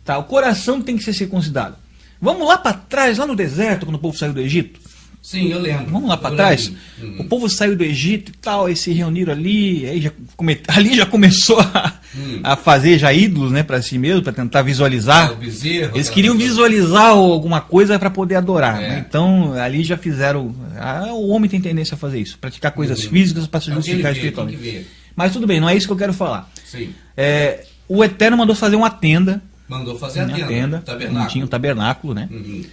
Tá? O coração tem que ser circuncidado. Vamos lá para trás, lá no deserto, quando o povo saiu do Egito. Sim, eu lembro. Vamos lá para trás. O povo saiu do Egito e tal, aí se reuniram ali, aí ali já começou a fazer já ídolos, né, para si mesmo, para tentar visualizar. O bezerro, Eles queriam visualizar alguma coisa para poder adorar. É. Né? Então, ali já fizeram. O homem tem tendência a fazer isso, praticar coisas físicas para se justificar espiritualmente. Mas tudo bem, não é isso que eu quero falar. Sim. O Eterno mandou fazer uma tenda. Mandou fazer a tenda. Tabernáculo. Tinha um tabernáculo, né? Uhum.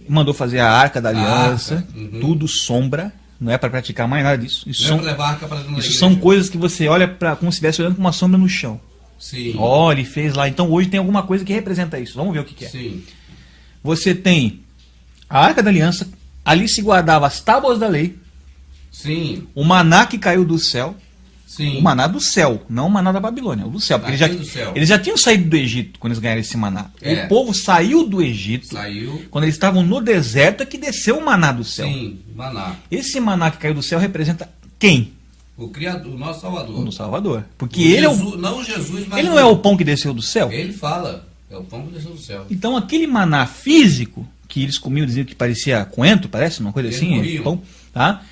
Mandou fazer a Arca da Aliança, Tudo sombra, não é para praticar mais nada disso. Isso, não é para levar a arca para dentro da isso igreja. são coisas que você olha como se estivesse olhando com uma sombra no chão. Sim. Olha, ele fez lá. Então hoje tem alguma coisa que representa isso. Vamos ver o que é. Sim. Você tem a Arca da Aliança, ali se guardava as tábuas da lei, Sim. o maná que caiu do céu, Sim. o maná do céu, não o maná da Babilônia, o do céu. Porque eles já tinham saído do Egito quando eles ganharam esse maná. É. O povo saiu do Egito. Saiu. Quando eles estavam no deserto é que desceu o maná do céu. Sim, maná. Esse maná que caiu do céu representa quem? O Criador, o nosso Salvador. O Salvador. Porque O ele Jesus, não Jesus, mas ele não é o pão que desceu do céu? Ele fala, é o pão que desceu do céu. Então aquele maná físico que eles comiam, diziam que parecia coentro, parece uma coisa Eles assim, morriam. pão, tá?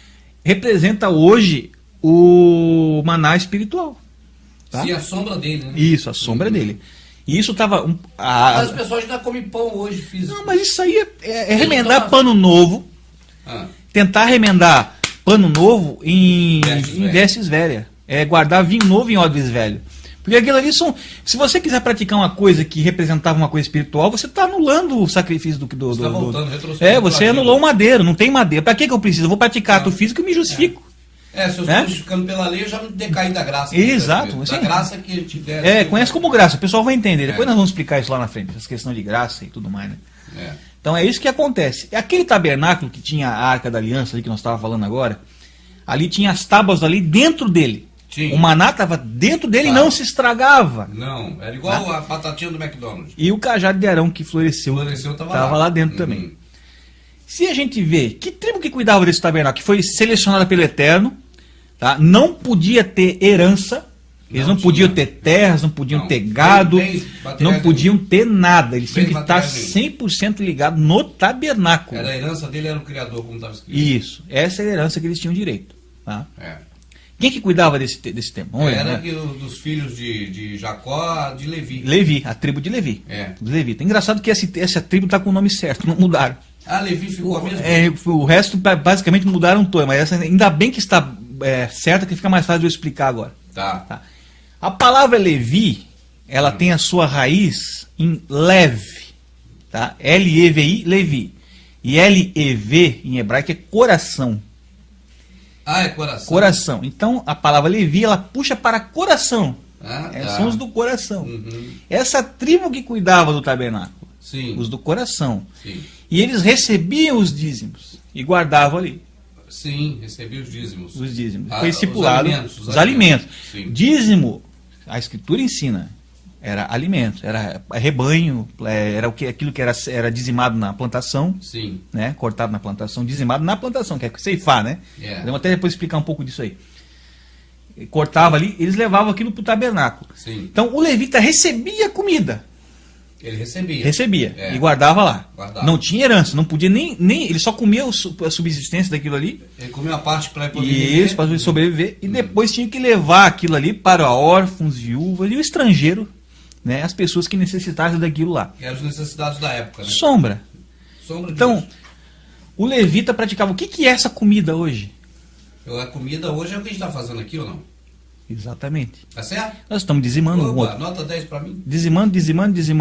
Representa hoje o maná espiritual. Tá? Sim, a sombra dele, né? Isso, a sombra dele. E isso estava... Mas as pessoas ainda comem pão hoje físico. Não, mas isso aí é remendar Então, pano novo, Ah, tentar remendar pano novo em Vestes vestes velhas. É guardar vinho novo em odres velho. Porque aquilo ali são... Se você quiser praticar uma coisa que representava uma coisa espiritual, você está anulando o sacrifício do... Você tá voltando, retrocedendo você pra anulou o vida. madeiro, não tem madeira. Para que eu preciso? Eu vou praticar ato físico e me justifico. se eu estou justificando pela lei, eu já me decaí da graça. Exato. Da Sim. graça que te der. Conhece como graça. O pessoal vai entender. Depois nós vamos explicar isso lá na frente. Essa questão de graça e tudo mais, né? É. Então é isso que acontece. Aquele tabernáculo que tinha a Arca da Aliança ali que nós estávamos falando agora, ali tinha as tábuas ali dentro dele. Tinha. O maná estava dentro dele e Tá. não se estragava. Não, era igual a batatinha do McDonald's. E o cajado de Arão que floresceu, Tava lá dentro também. Se a gente vê, que tribo que cuidava desse tabernáculo, que foi selecionada pelo Eterno, tá? Não podia ter herança, eles não podiam ter terras, não podiam ter gado, não podiam ter nada. Eles tinham que estar 100% ligados no tabernáculo. Era a herança dele, era o Criador, como estava escrito. Isso, essa é a herança que eles tinham direito. Tá? É. Quem que cuidava desse templo? Vamos ver, Era né? dos filhos de Jacó, de Levi. Levi, a tribo de Levi. É. Dos Levitas. Engraçado que essa tribo está com o nome certo, não mudaram. Levi ficou a mesma. O resto basicamente mudaram todo, mas essa ainda bem que está certa, que fica mais fácil de eu explicar agora. Tá. A palavra Levi, ela tem a sua raiz em Lev, tá? L-E-V-I, Levi. E L-E-V em hebraico é coração. É coração. Coração. Então a palavra Levi, ela puxa para coração. Tá. São os do coração. Uhum. Essa tribo que cuidava do tabernáculo. Sim. Os do coração. Sim. E eles recebiam os dízimos e guardavam ali. Sim, recebi os dízimos. Os dízimos. Foi estipulado. Os alimentos. Sim. Dízimo, a escritura ensina, era alimento, era rebanho, era aquilo que era dizimado na plantação, Sim. né? Cortado na plantação, dizimado na plantação, que é ceifar, né? Vamos até depois explicar um pouco disso aí. Cortava ali, eles levavam aquilo para o tabernáculo. Sim. Então o levita recebia comida. Ele recebia. Recebia. E guardava lá. Guardava. Não tinha herança, não podia nem ele só comia a subsistência daquilo ali. Ele comia a parte para poder Isso, para sobreviver. E depois tinha que levar aquilo ali para órfãos, viúvas e o estrangeiro, né? As pessoas que necessitassem daquilo lá. Que eram as necessidades da época, né? Sombra. Sombra de Então, Deus. o levita praticava. O que é essa comida hoje? A comida hoje é o que a gente está fazendo aqui ou não? Exatamente. Tá certo? Nós estamos dizimando um Opa, outro. nota 10 para mim. Dizimando.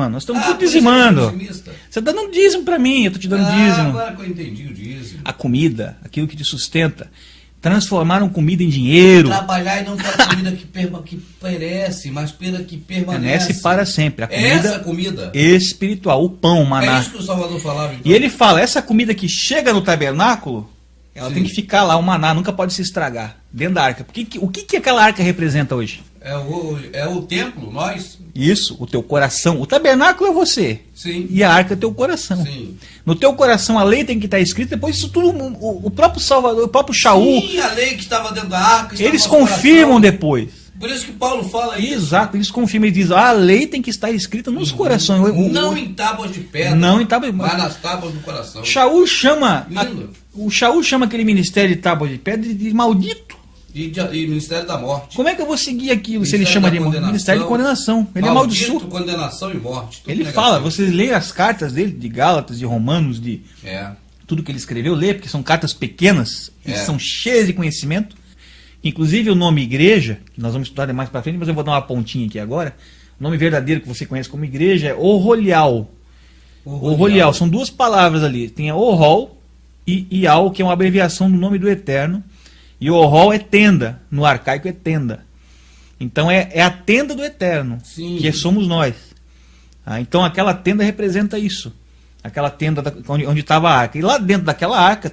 Nós estamos tudo por isso que eu sou dizimando. dizimista. Você está dando dízimo para mim, eu estou te dando dízimo. Agora que eu entendi o dízimo. A comida, aquilo que te sustenta. transformaram comida em dinheiro. Trabalhar e não pela comida que perece, mas pela que permanece Para sempre. A comida essa comida espiritual, o pão, o maná. É isso que o Salvador falava. Então. E ele fala, essa comida que chega no tabernáculo, ela Sim. tem que ficar lá, o maná nunca pode se estragar, dentro da arca. O que aquela arca representa hoje? É o templo, nós? Isso, o teu coração. O tabernáculo é você. Sim. E a arca é o teu coração. Sim. No teu coração a lei tem que estar escrita, depois isso tudo, o próprio Salvador, o próprio Shaul, Sim, a lei que estava dentro da arca. estava eles no nosso confirmam coração. depois. Por isso que Paulo fala isso. Exato, eles confirmam e dizem, a lei tem que estar escrita nos corações. Não em tábuas de pedra, Não em tábuas- mas nas tábuas do coração. Shaul chama, Lindo. o Shaul chama aquele ministério de tábua de pedra de maldito. E Ministério da Morte. Como é que eu vou seguir aquilo se ele Ministério chama da de condenação. ministério de condenação? Ele é Maldito, amaldiçoado. condenação e morte. tudo Ele negativo. fala, vocês leem as cartas dele, de Gálatas, de Romanos, de É. tudo que ele escreveu, lê, porque são cartas pequenas e É. são cheias de conhecimento. Inclusive o nome igreja, que nós vamos estudar mais para frente, mas eu vou dar uma pontinha aqui agora. O nome verdadeiro que você conhece como igreja é Orolial. Orolial, são duas palavras ali. Tem a Orol e Ial, que é uma abreviação do nome do Eterno. E Orol é tenda, no arcaico é tenda. Então é a tenda do Eterno, Sim. que somos nós. Então aquela tenda representa isso. Aquela tenda onde estava a arca. E lá dentro daquela arca,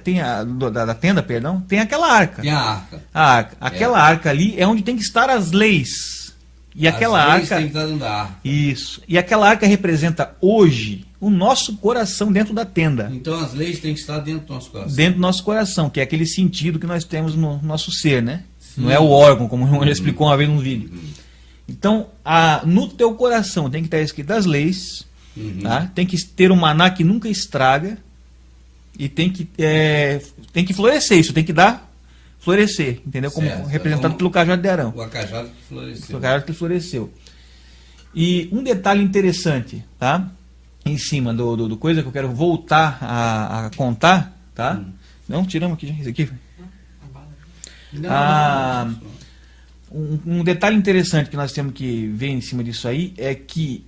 da tenda, perdão, tem aquela arca. Tem a arca. A arca. Aquela arca ali é onde tem que estar as leis. E aquela As leis arca. tem que estar dentro da arca. Isso. E aquela arca representa hoje o nosso coração dentro da tenda. Então as leis têm que estar dentro do nosso coração. Dentro do nosso coração, que é aquele sentido que nós temos no nosso ser, né? Não é o órgão, como o irmão já explicou uma vez no vídeo. Então, no teu coração tem que estar escrito as leis, tá? Tem que ter um maná que nunca estraga e tem que florescer isso, tem que dar florescer, entendeu? Como Certo. representado pelo cajado de Arão. O acajado que floresceu. O cajado que floresceu. E um detalhe interessante, tá? Em cima do coisa que eu quero voltar a contar, tá? Não, tiramos aqui, isso aqui. Um detalhe interessante que nós temos que ver em cima disso aí é que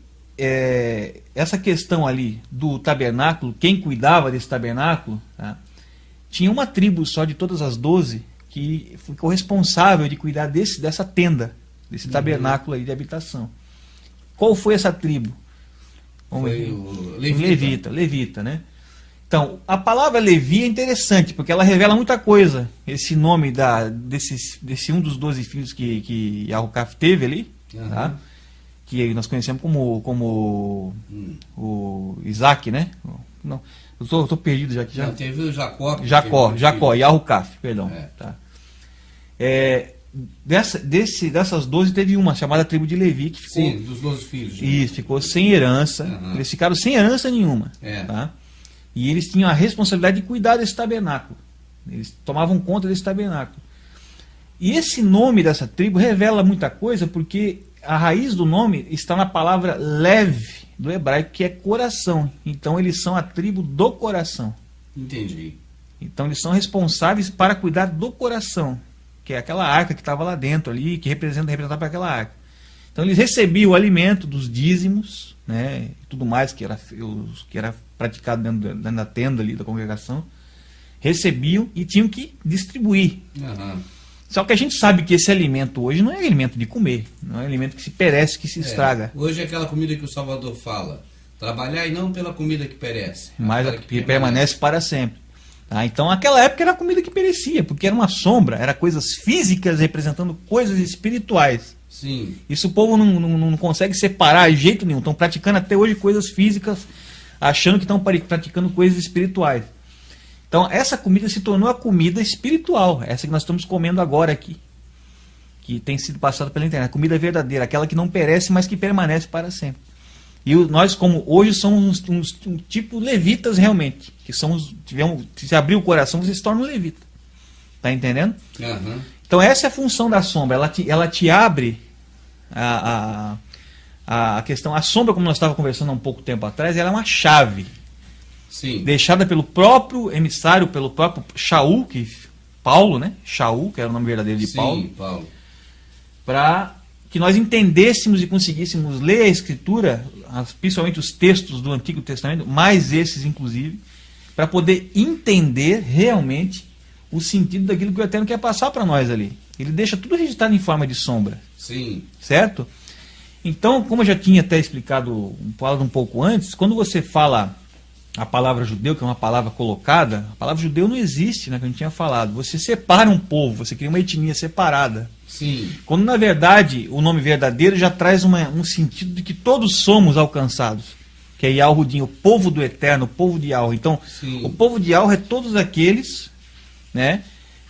essa questão ali do tabernáculo, quem cuidava desse tabernáculo, tá? Tinha uma tribo só de todas as 12 que ficou responsável de cuidar dessa tenda, desse tabernáculo aí de habitação. Qual foi essa tribo? Foi o Levita, né? Então, a palavra Levi é interessante, porque ela revela muita coisa. Esse nome desse um dos 12 filhos que Yahucaf teve ali, tá? Que nós conhecemos como o Isaac, né? Não, eu tô perdido já aqui. Já teve o Jacó. Jacó, Yahucaf, perdão. É. Tá? Dessas 12 teve uma chamada tribo de Levi que ficou. Sim, dos 12 filhos. Isso, ficou sem herança. Eles ficaram sem herança nenhuma. Tá? E eles tinham a responsabilidade de cuidar desse tabernáculo. Eles tomavam conta desse tabernáculo. E esse nome dessa tribo revela muita coisa, porque a raiz do nome está na palavra Lev, do hebraico, que é coração. Então eles são a tribo do coração. Entendi. Então eles são responsáveis para cuidar do coração, que é aquela arca que estava lá dentro ali, que representava para aquela arca. Então eles recebiam o alimento dos dízimos, né, e tudo mais que era praticado dentro da tenda ali da congregação, recebiam e tinham que distribuir. Só que a gente sabe que esse alimento hoje não é alimento de comer, não é alimento que se perece, que se estraga. Hoje é aquela comida que o Salvador fala, trabalhar e não pela comida que perece, mas a que permanece para sempre. Tá? Então naquela época era comida que perecia, porque era uma sombra, era coisas físicas representando coisas espirituais. Sim. Isso o povo não consegue separar de jeito nenhum. Estão praticando até hoje coisas físicas, achando que estão praticando coisas espirituais. Então essa comida se tornou a comida espiritual, essa que nós estamos comendo agora aqui, que tem sido passada pela internet, a comida verdadeira, aquela que não perece, mas que permanece para sempre. E nós, como hoje, somos um tipo levitas realmente, que somos, se abrir o coração, você se torna um levita. Tá entendendo? Então essa é a função da sombra, ela te abre a questão. A sombra, como nós estávamos conversando há um pouco tempo atrás, ela é uma chave. Sim. Deixada pelo próprio emissário, pelo próprio Shaul, Paulo, né? Shaul, que era o nome verdadeiro de Paulo. Sim, Paulo. Para que nós entendêssemos e conseguíssemos ler a Escritura, principalmente os textos do Antigo Testamento, mais esses inclusive, para poder entender realmente o sentido daquilo que o Eterno quer passar para nós ali. Ele deixa tudo registrado em forma de sombra. Sim. Certo? Então, como eu já tinha até explicado, falado um pouco antes, quando você fala a palavra judeu, que é uma palavra colocada, a palavra judeu não existe, né, que a gente tinha falado. Você separa um povo, você cria uma etnia separada. Sim. Quando, na verdade, o nome verdadeiro já traz um sentido de que todos somos alcançados. Que é Yahudim, o povo do Eterno, o povo de Yahu. Então, Sim. o povo de Yahu é todos aqueles, né,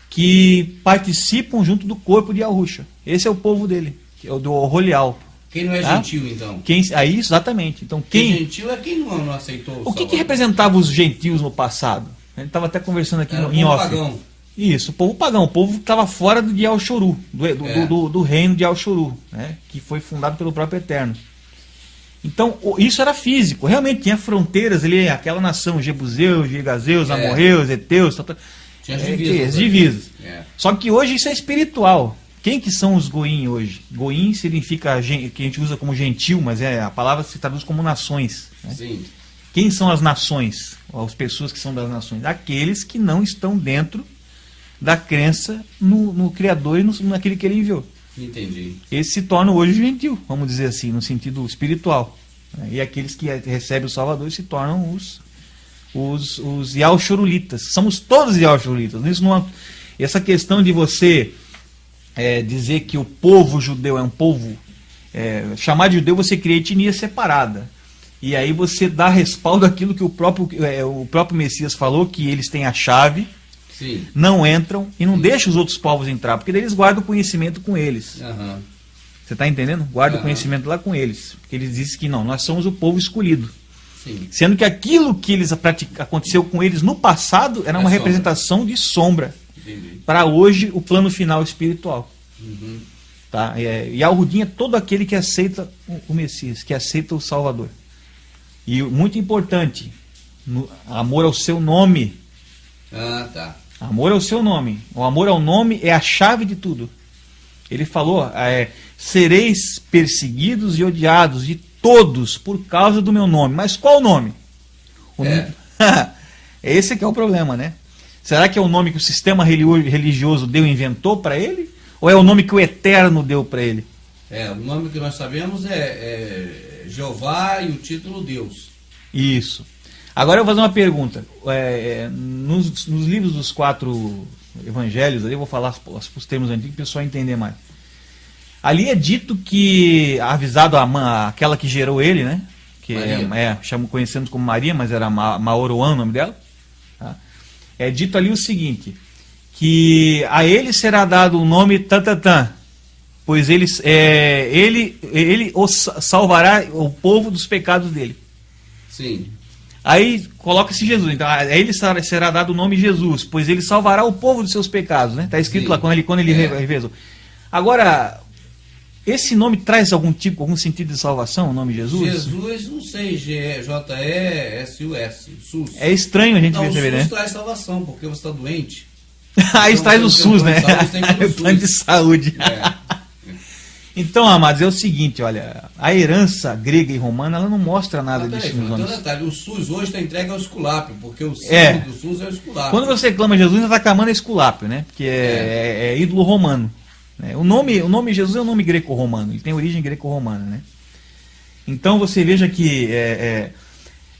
que participam junto do corpo de Yahusha. Esse é o povo dele, que é o do Rolial. Quem não é gentil, então? Aí, exatamente. Então, Quem gentil é quem não aceitou o que representava os gentios no passado? A gente estava até conversando aqui em off. Pagão. Isso, o povo pagão. O povo que estava fora de Al-Shuru, do reino de Al-Shuru, né, que foi fundado pelo próprio Eterno. Então, isso era físico. Realmente tinha fronteiras ali, aquela nação, Jebuseus, Gigazeus, Amorreus, Eteus. Tinha as divisas. Só que hoje isso é espiritual. Quem que são os Goim hoje? Goim significa, que a gente usa como gentil, mas a palavra se traduz como nações. Né? Sim. Quem são as nações? As pessoas que são das nações? Aqueles que não estão dentro da crença no Criador e naquele que ele enviou. Entendi. Esse se torna hoje gentil, vamos dizer assim, no sentido espiritual. Né? E aqueles que recebem o Salvador se tornam os Yahshurulitas. Somos todos Yahshurulitas. Essa questão de você dizer que o povo judeu é um povo, chamar de judeu, você cria etnia separada. E aí você dá respaldo àquilo que o próprio Messias falou, que eles têm a chave. Sim. Não entram e não deixam os outros povos entrar, porque daí eles guardam o conhecimento com eles. Uhum. Você está entendendo? Guarda o conhecimento lá com eles. Porque eles dizem que não, nós somos o povo escolhido. Sim. Sendo que aquilo que aconteceu com eles no passado era uma representação de sombra. Para hoje, o plano final espiritual. Uhum. Tá? E Al-Hudim é todo aquele que aceita o Messias, que aceita o Salvador. E muito importante, amor ao seu nome. Ah, tá. Amor ao seu nome. O amor ao nome é a chave de tudo. Ele falou, sereis perseguidos e odiados de todos por causa do meu nome. Mas qual o nome? Esse que é o problema, né? Será que é o nome que o sistema religioso inventou para ele? Ou é o nome que o Eterno deu para ele? O nome que nós sabemos é Jeová e o título Deus. Isso. Agora eu vou fazer uma pergunta. Nos livros dos 4 evangelhos, ali eu vou falar os termos antigos para o pessoal entender mais. Ali é dito que, avisado aquela que gerou ele, né? Que conhecemos como Maria, mas era Maoroan o nome dela. Tá? É dito ali o seguinte, que a ele será dado o nome Tantatã, pois ele salvará o povo dos pecados dele. Sim. Aí coloca-se Jesus. Então, a ele será dado o nome Jesus, pois ele salvará o povo dos seus pecados, né? Está escrito lá quando ele revezou. Agora, esse nome traz algum sentido de salvação, o nome Jesus? Jesus, não sei, J-E-S-U-S, SUS. É estranho a gente perceber, né? O SUS traz salvação, porque você está doente. Aí então, traz o SUS, né? O plano de saúde. Então, amados, é o seguinte, olha, a herança grega e romana, ela não mostra nada disso nos nomes. Detalhe, o SUS hoje está entregue ao Esculápio, porque o símbolo do SUS é o Esculápio. Quando você clama Jesus, você está clamando a Esculápio, né? Porque é ídolo romano. Né? O nome Jesus é um nome greco-romano, ele tem origem greco-romana, né? Então você veja que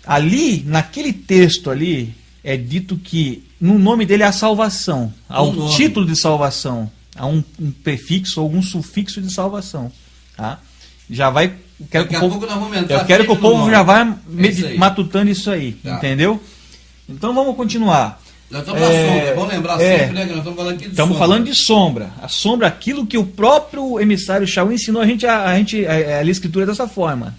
ali, naquele texto ali, é dito que no nome dele há salvação, há o título de salvação. Há um prefixo ou algum sufixo de salvação. Tá? Já vai. Eu quero que o povo já vá matutando isso aí. Tá. Entendeu? Então vamos continuar. Nós estamos na sombra, é bom lembrar sempre, né? Que nós estamos falando aqui de sombra. Estamos falando de sombra. A sombra, aquilo que o próprio emissário Shaul ensinou a gente a ler a escritura dessa forma.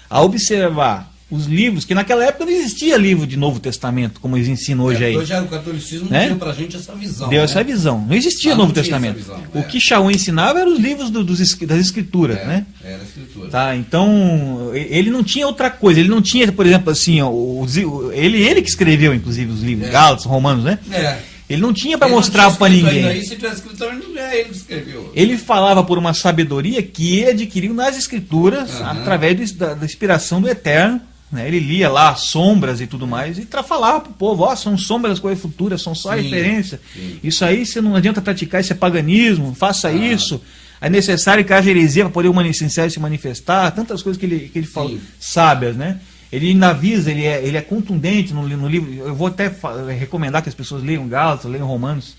A observar os livros, que naquela época não existia livro de Novo Testamento, como eles ensinam hoje aí. Hoje o catolicismo deu pra gente essa visão. Deu essa visão. Não existia Novo Testamento. O que Shaul ensinava eram os livros das escrituras, né? Era a escritura. Tá, então, ele não tinha outra coisa. Ele não tinha, por exemplo, assim, ele que escreveu, inclusive, os livros, Gálatas, Romanos, né? Ele não tinha para mostrar para ninguém. Aí, se tivesse escrito, não é ele que escreveu. Ele falava por uma sabedoria que ele adquiriu nas escrituras, através da inspiração do Eterno, né? Ele lia lá sombras e tudo mais, e falava pro povo, ó, são sombras das coisas futuras, são só referência. Sim. Isso aí você não adianta praticar, isso é paganismo, faça isso. É necessário que haja heresia para poder o sincero se manifestar, tantas coisas que ele falou, sábias, né? Ele ainda avisa, ele é contundente no livro. Eu vou até recomendar que as pessoas leiam Gálatas, leiam Romanos.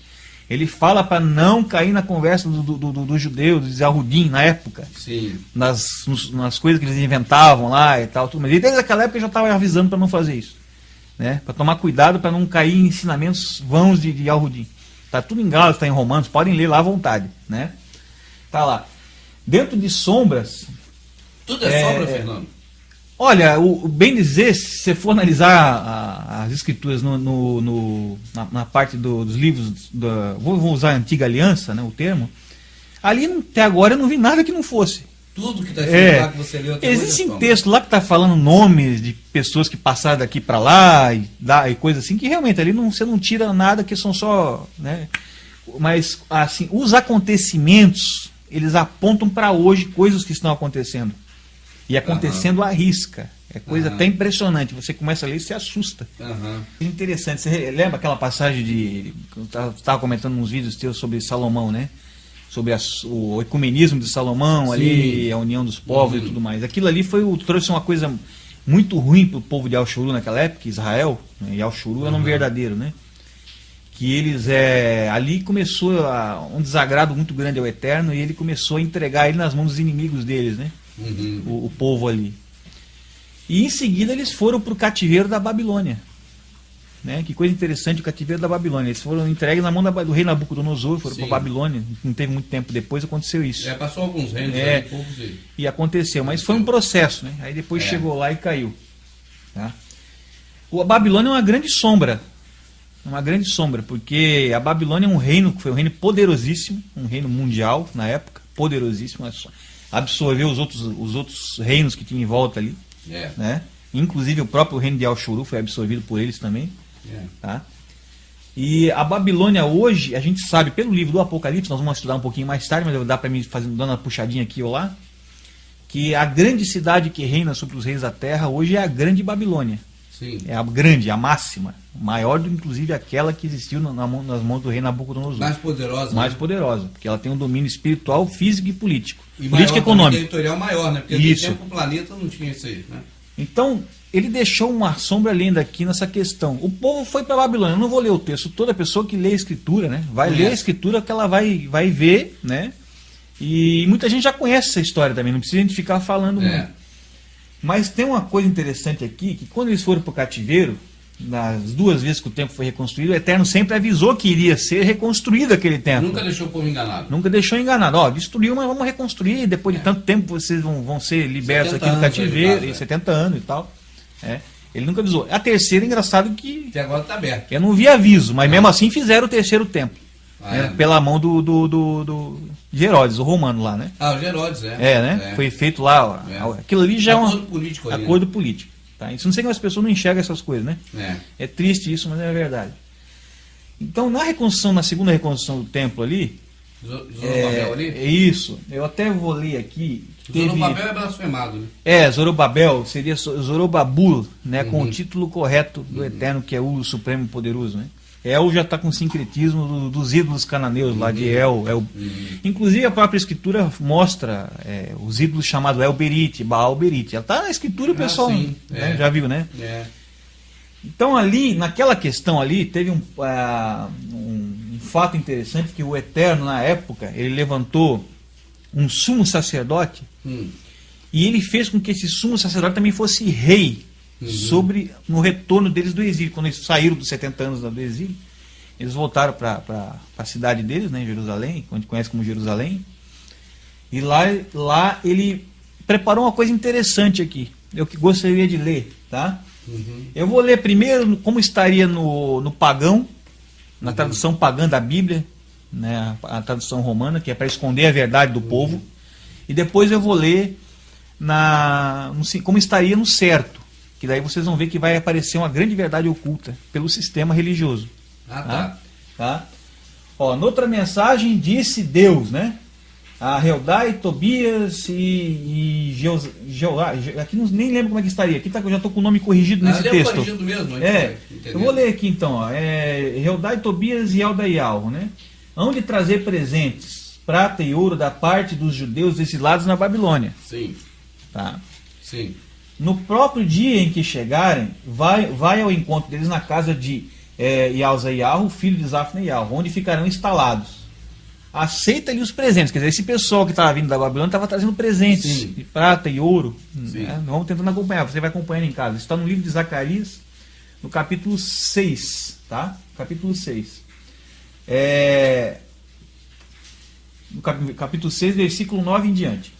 Ele fala para não cair na conversa do judeu, dos Yahudim na época. Sim. Nas coisas que eles inventavam lá e tal. Tudo. Mas ele, desde aquela época já estava avisando para não fazer isso. Né? Para tomar cuidado para não cair em ensinamentos vãos de Yahudim. Está tudo em Gálatas, está em Romanos, podem ler lá à vontade. Né? Tá lá. Dentro de sombras. Tudo é sombra, Fernando? Olha, o bem dizer, se você for analisar as escrituras na parte dos livros, vou usar a Antiga Aliança, né, o termo, ali até agora eu não vi nada que não fosse. Tudo que está escrito lá que você leu até hoje. Existe um texto lá que está falando nomes de pessoas que passaram daqui para lá e coisas assim, que realmente ali você não tira nada, que são só... Né, mas assim, os acontecimentos, eles apontam para hoje coisas que estão acontecendo. E acontecendo à risca. É coisa até impressionante. Você começa a ler e se assusta. Interessante. Você lembra aquela passagem de... Eu estava comentando nos vídeos teus sobre Salomão, né? Sobre o ecumenismo de Salomão, sim, ali, a união dos povos e tudo mais. Aquilo ali trouxe uma coisa muito ruim para o povo de Al-Shuru naquela época, Israel. Né? E Al-Shuru era um verdadeiro, né? Que eles... ali começou um desagrado muito grande ao Eterno, e ele começou a entregar ele nas mãos dos inimigos deles, né? O povo ali. E em seguida eles foram para o cativeiro da Babilônia. Né? Que coisa interessante, o cativeiro da Babilônia. Eles foram entregues na mão do rei Nabucodonosor, foram para a Babilônia. Não teve muito tempo depois, aconteceu isso. Passou alguns reinos, poucos e aconteceu, mas foi um processo, né? Aí depois chegou lá e caiu. Tá? A Babilônia é uma grande sombra. Uma grande sombra, porque a Babilônia é um reino que foi um reino poderosíssimo, um reino mundial na época, poderosíssimo. Absorveu os outros reinos que tinha em volta ali, né? Inclusive o próprio reino de Al-Shuru foi absorvido por eles também. Tá? E a Babilônia hoje, a gente sabe pelo livro do Apocalipse, nós vamos estudar um pouquinho mais tarde, mas dá para mim dando uma puxadinha aqui ou lá, que a grande cidade que reina sobre os reis da terra hoje é a grande Babilônia. Sim. É a grande, a máxima, maior do inclusive aquela que existiu nas mãos do rei Nabucodonosor. Mais poderosa. Mais poderosa, porque ela tem um domínio espiritual, físico e político. E político e econômico. Territorial maior, né? Porque isso. No tempo o planeta não tinha isso aí, né? Então, ele deixou uma sombra linda aqui nessa questão. O povo foi para a Babilônia. Eu não vou ler o texto. Toda pessoa que lê a Escritura, né, vai ler a Escritura que ela vai ver, né? E muita gente já conhece essa história também. Não precisa a gente ficar falando muito. Mas tem uma coisa interessante aqui, que quando eles foram para o cativeiro, nas 2 vezes que o templo foi reconstruído, o Eterno sempre avisou que iria ser reconstruído aquele templo. Nunca deixou o povo enganado. Nunca deixou enganado. Ó, destruiu, mas vamos reconstruir. Depois de tanto tempo vocês vão ser libertos aqui do cativeiro, em 70 anos e tal. Ele nunca avisou. A terceira, engraçado que... Até agora está aberto. Eu não vi aviso, mas mesmo assim fizeram o terceiro templo. Pela mão de Herodes, o romano lá, né? O Herodes, né? Foi feito lá. Aquilo ali já é um acordo político. Tá? Isso não sei como as pessoas não enxergam essas coisas, né? É triste isso, mas é verdade. Então, na segunda reconstrução do templo ali... Zorobabel ali? É isso. Eu até vou ler aqui. Zorobabel é blasfemado, né? Zorobabel seria Zorobabul, né? Com o título correto do Eterno, que é o Supremo Poderoso, né? El já está com sincretismo dos ídolos cananeus lá de El. Inclusive a própria escritura mostra os ídolos chamados El Berit, Baal Berit. Ela está na escritura, o pessoal né, já viu, né? Então ali, naquela questão ali, teve um fato interessante, que o Eterno na época, ele levantou um sumo sacerdote e ele fez com que esse sumo sacerdote também fosse rei. No retorno deles do exílio. Quando eles saíram dos 70 anos do exílio, eles voltaram para a cidade deles, né, Jerusalém, que a gente conhece como Jerusalém. E lá ele preparou uma coisa interessante aqui. Eu que gostaria de ler, tá? Eu vou ler primeiro como estaria no pagão, na tradução pagã da Bíblia, né, a tradução romana, que é para esconder a verdade do povo. E depois eu vou ler como estaria no certo. Que daí vocês vão ver que vai aparecer uma grande verdade oculta pelo sistema religioso. Tá. Ó, noutra mensagem disse Deus, né? a Heldai, Tobias e aqui nem lembro como é que estaria. Aqui eu já estou com o nome corrigido nesse texto. Corrigido mesmo, eu vou ler aqui então. Ó. Heldai, Tobias e Eldaial, né? Hão de trazer presentes, prata e ouro da parte dos judeus exilados na Babilônia. Sim. Tá. Sim. No próprio dia em que chegarem, vai ao encontro deles na casa de Ialzaial, filho de Zafneial, onde ficarão instalados. Aceita-lhe os presentes. Quer dizer, esse pessoal que estava vindo da Babilônia estava trazendo presentes de prata e ouro. Né? Vamos tentando acompanhar. Você vai acompanhando em casa. Isso está no livro de Zacarias, no capítulo 6. Tá? Capítulo 6. No capítulo 6, versículo 9 em diante.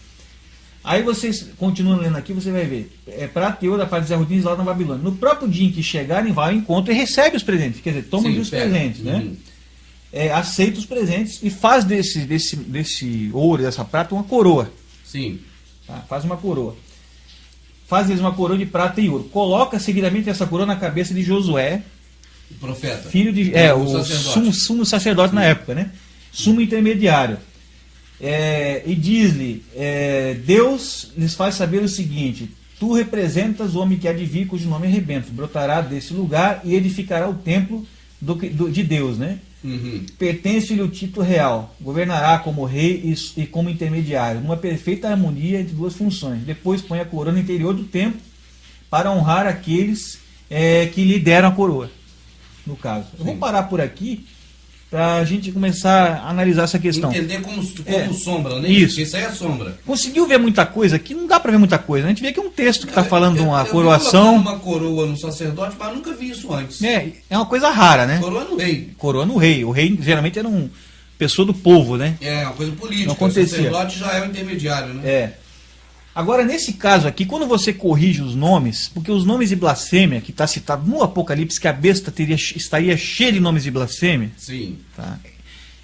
Aí vocês continuam lendo aqui, você vai ver. Prata e ouro da parte dos Yahudins lá na Babilônia. No próprio dia em que chegarem, vai ao encontro e recebe os presentes. Quer dizer, toma os presentes, né? Aceita os presentes e faz desse ouro, dessa prata, uma coroa. Sim. Tá? Faz uma coroa. Faz deles uma coroa de prata e ouro. Coloca seguidamente essa coroa na cabeça de Josué, o profeta. Filho de. O sumo sacerdote na época, né? Sumo intermediário. E diz-lhe: Deus lhes faz saber o seguinte: tu representas o homem que há de vir, cujo nome é Rebento, brotará desse lugar e edificará o templo de Deus, né? Pertence-lhe o título real, governará como rei e como intermediário, numa perfeita harmonia entre duas funções. Depois põe a coroa no interior do templo para honrar aqueles que lhe deram a coroa, no caso. Eu vou parar por aqui para a gente começar a analisar essa questão. Entender como sombra, né? Isso. Isso aí é sombra. Conseguiu ver muita coisa aqui? Não dá para ver muita coisa. A gente vê que é um texto que está falando de uma coroação. Eu vi uma coroa no sacerdote, mas nunca vi isso antes. É uma coisa rara, né? Coroa no rei. Coroa no rei. O rei geralmente era uma pessoa do povo, né? É uma coisa política. Não acontecia. O sacerdote já é o intermediário, né? Agora, nesse caso aqui, quando você corrige os nomes, porque os nomes de blasfêmia, que está citado no Apocalipse, que a besta estaria cheia de nomes de blasfêmia. Sim. Tá?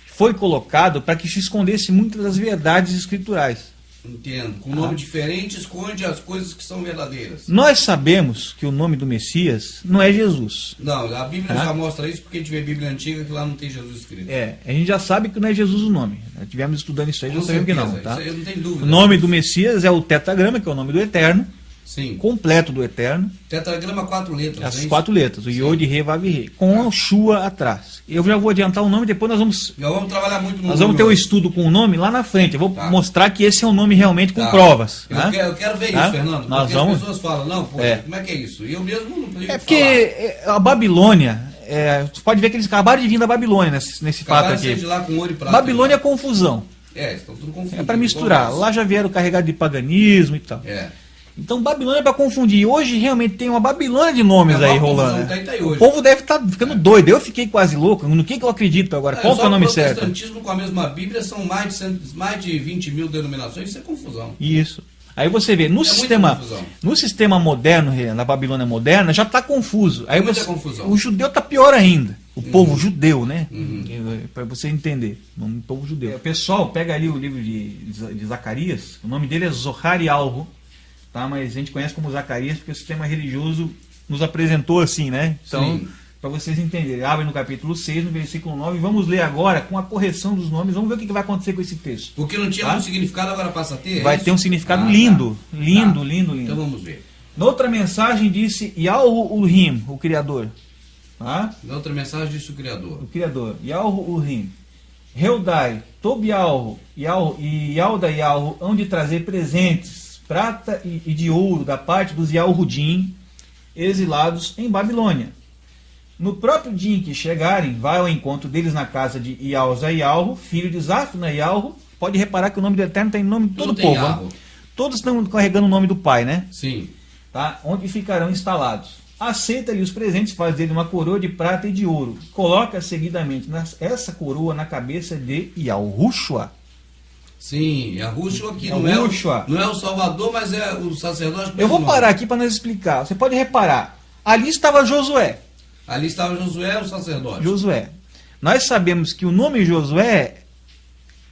Foi colocado para que se escondesse muitas das verdades escriturais. Entendo. Com nome diferente, esconde as coisas que são verdadeiras. Nós sabemos que o nome do Messias não é Jesus. Não, a Bíblia já mostra isso, porque a gente vê a Bíblia antiga que lá não tem Jesus escrito. A gente já sabe que não é Jesus o nome. Nós tivemos estudando isso aí, já sabemos que não. Tá? Isso aí eu não tenho dúvida. O nome do Messias é o tetragrama, que é o nome do Eterno. Sim. Completo do Eterno. Tetragrama 4 letras. As 4 letras, o Yod, Re, Vav e Re, com a Shua atrás. Eu já vou adiantar o nome, depois nós vamos trabalhar muito no nós vamos ter um estudo com o nome lá na frente. Eu vou mostrar que esse é um nome realmente com provas. Eu quero ver isso, Fernando. Nós porque as pessoas falam, não, pô, como é que é isso? E eu mesmo não podia falar. Porque a Babilônia, você pode ver que eles acabaram de vir da Babilônia nesse fato aqui. De lá com ouro e prata, Babilônia é confusão. Estão tudo confundindo. É para misturar. Lá já vieram carregados de paganismo e tal. Então Babilônia é para confundir. Hoje realmente tem uma Babilônia de nomes aí rolando. O povo deve estar ficando doido. Eu fiquei quase louco. No que eu acredito agora? Qual é o nome certo? O protestantismo com a mesma Bíblia são mais de 20 mil denominações. Isso é confusão. Isso. Aí você vê, no sistema moderno, na Babilônia moderna, já está confuso. Aí confusão. O judeu está pior ainda. O povo judeu, né? Para você entender. O povo judeu. O pessoal pega ali o livro de Zacarias. O nome dele é Zohar e Alvo. Tá? Mas a gente conhece como Zacarias porque o sistema religioso nos apresentou assim, né? Então, para vocês entenderem, abre no capítulo 6, no versículo 9, vamos ler agora com a correção dos nomes, vamos ver o que vai acontecer com esse texto. Porque não tinha um significado, agora passa a ter? Vai ter um significado lindo. Lindo. Então vamos ver. Noutra mensagem disse Yahweh, o Criador. Tá? Noutra mensagem disse o Criador. O Criador. Yahweh, Heldai, Tobial e Yaldaial hão de trazer presentes, prata e de ouro da parte dos Yahudim, exilados em Babilônia. No próprio dia em que chegarem, vai ao encontro deles na casa de Ialzaial, filho de Zafnaial. Pode reparar que o nome do Eterno tem nome de todo o povo. Todos estão carregando o nome do Pai, né? Sim. Tá? Onde ficarão instalados. Aceita-lhe os presentes, faz dele uma coroa de prata e de ouro. Coloca seguidamente essa coroa na cabeça de Yahushua. Sim, Yahushua aqui não é o Salvador, mas é o sacerdote. Eu vou parar aqui para nós explicar. Você pode reparar, ali estava Josué. Ali estava Josué, o sacerdote. Josué. Nós sabemos que o nome Josué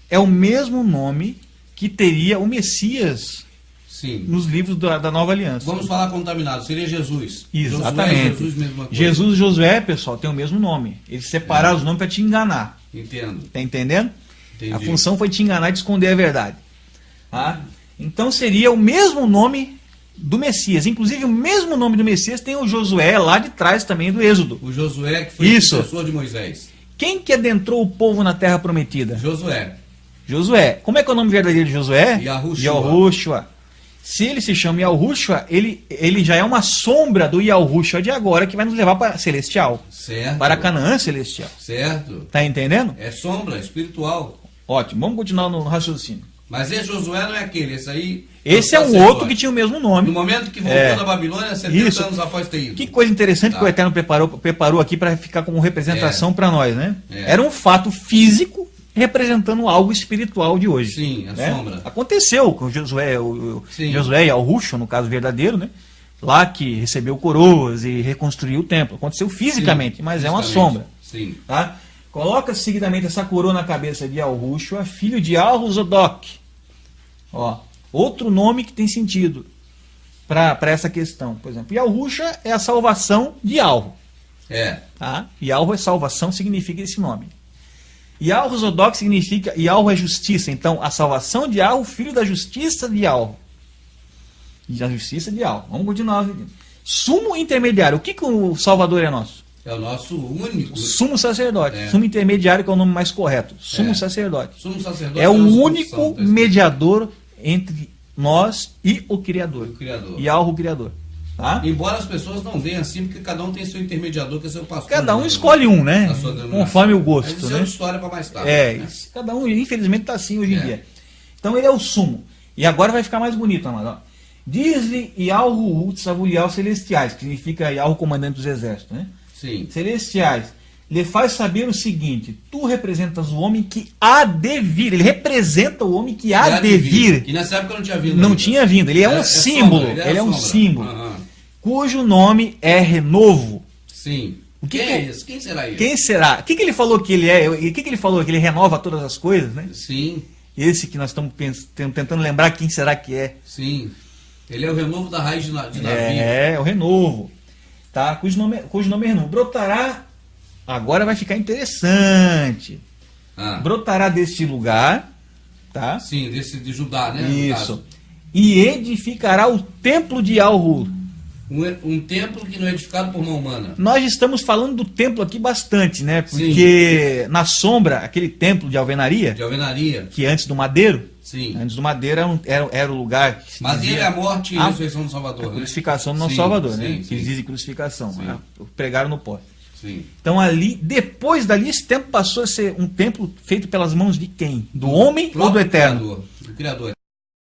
é o mesmo nome que teria o Messias. Sim. Nos livros da Nova Aliança. Vamos falar contaminado, seria Jesus. Exatamente. Josué, Jesus, mesma coisa. Jesus e Josué, pessoal, tem o mesmo nome. Eles separaram os nomes para te enganar. Entendo. Tá entendendo? Entendi. A função foi te enganar e te esconder a verdade. Tá? Então seria o mesmo nome do Messias. Inclusive o mesmo nome do Messias tem o Josué lá de trás também do Êxodo. O Josué, que foi Isso. o sucessor de Moisés. Quem que adentrou o povo na terra prometida? Josué. Josué. Como é que é o nome verdadeiro de Josué? Yahushua. Yahushua. Se ele se chama Yahushua, ele já é uma sombra do Yahushua de agora, que vai nos levar para Celestial. Certo. Para Canaã Celestial. Certo. Tá entendendo? É sombra espiritual. Ótimo. Vamos continuar no raciocínio. Mas esse Josué não é aquele, esse aí... Esse é um outro que tinha o mesmo nome. No momento que voltou da Babilônia, 70 Isso. anos após ter ido. Que coisa interessante Tá. que o Eterno preparou aqui para ficar como representação para nós, né? É. Era um fato físico representando algo espiritual de hoje. Sim, a né? sombra. Aconteceu com Josué, Sim. Josué e Yahushua, no caso verdadeiro, né? Lá que recebeu coroas e reconstruiu o templo. Aconteceu fisicamente, Sim, mas é uma fisicamente. sombra. Sim. Tá? Coloca seguidamente essa coroa na cabeça de Yahushua, filho de Al-Zadok. Ó, outro nome que tem sentido para essa questão. Por exemplo, Yahushua é a salvação de Al. É. Tá? Yahweh é salvação, significa esse nome. Yahweh significa Yahweh é justiça. Então, a salvação de Yahweh, filho da justiça de Yahweh. E da justiça de Yahweh. Vamos continuar. Sumo intermediário. O que o Salvador é nosso? É o nosso único. Sumo sacerdote. É. Sumo intermediário, que é o nome mais correto. Sumo É. sacerdote. Sumo sacerdote É o nossa único profissão, tá escrito. mediador entre nós e o Criador. O Criador. Yahweh, o Criador. Tá? Embora as pessoas não venham assim, porque cada um tem seu intermediador, que é seu pastor. Cada um né? escolhe um, né? Da sua denominação. Conforme o gosto. Mas isso né? é uma história para mais tarde. É, né? isso. Cada um, infelizmente, está assim hoje em É. dia. Então ele é o sumo. E agora vai ficar mais bonito, amado. Ó. Diz-lhe Yahu Tsavulial Celestiais, que significa Yahu Comandante dos Exércitos, né? Sim. Celestiais, lhe faz saber o seguinte: tu representas o homem que há de vir. Ele representa o homem que há de vir. E nessa época não tinha vindo. Não ainda. tinha vindo. Ele é um símbolo. sombra, Ele é um sombra. símbolo. Aham. Cujo nome é renovo. Sim. O que Quem que é é- esse? Quem será ele? Quem será? O que ele falou que ele é? O que ele falou? Que ele renova todas as coisas, né? Sim, Esse que nós estamos tentando lembrar quem será que é. sim. Ele é o renovo da raiz de Davi. É o renovo. Tá? Cujo nome é renovo. Brotará, agora vai ficar interessante. Ah, Brotará deste lugar, tá? sim, desse de Judá, né? no Isso. caso. E edificará o templo de Al-Hur. Um templo que não é edificado por mão humana. Nós estamos falando do templo aqui bastante, né? Porque na sombra, aquele templo de alvenaria, De alvenaria. que antes do madeiro, Sim. antes do madeiro era o lugar que se Mas ele dizia é a morte e a a ressurreição do Salvador, a né? crucificação do nosso Sim, Salvador, né? sim, Que sim. eles dizem crucificação, Sim. né? Pregaram no pó. Sim. Então ali, depois dali, esse templo passou a ser um templo feito pelas mãos de quem? Do homem ou do Próprio Eterno? Criador. Do Criador.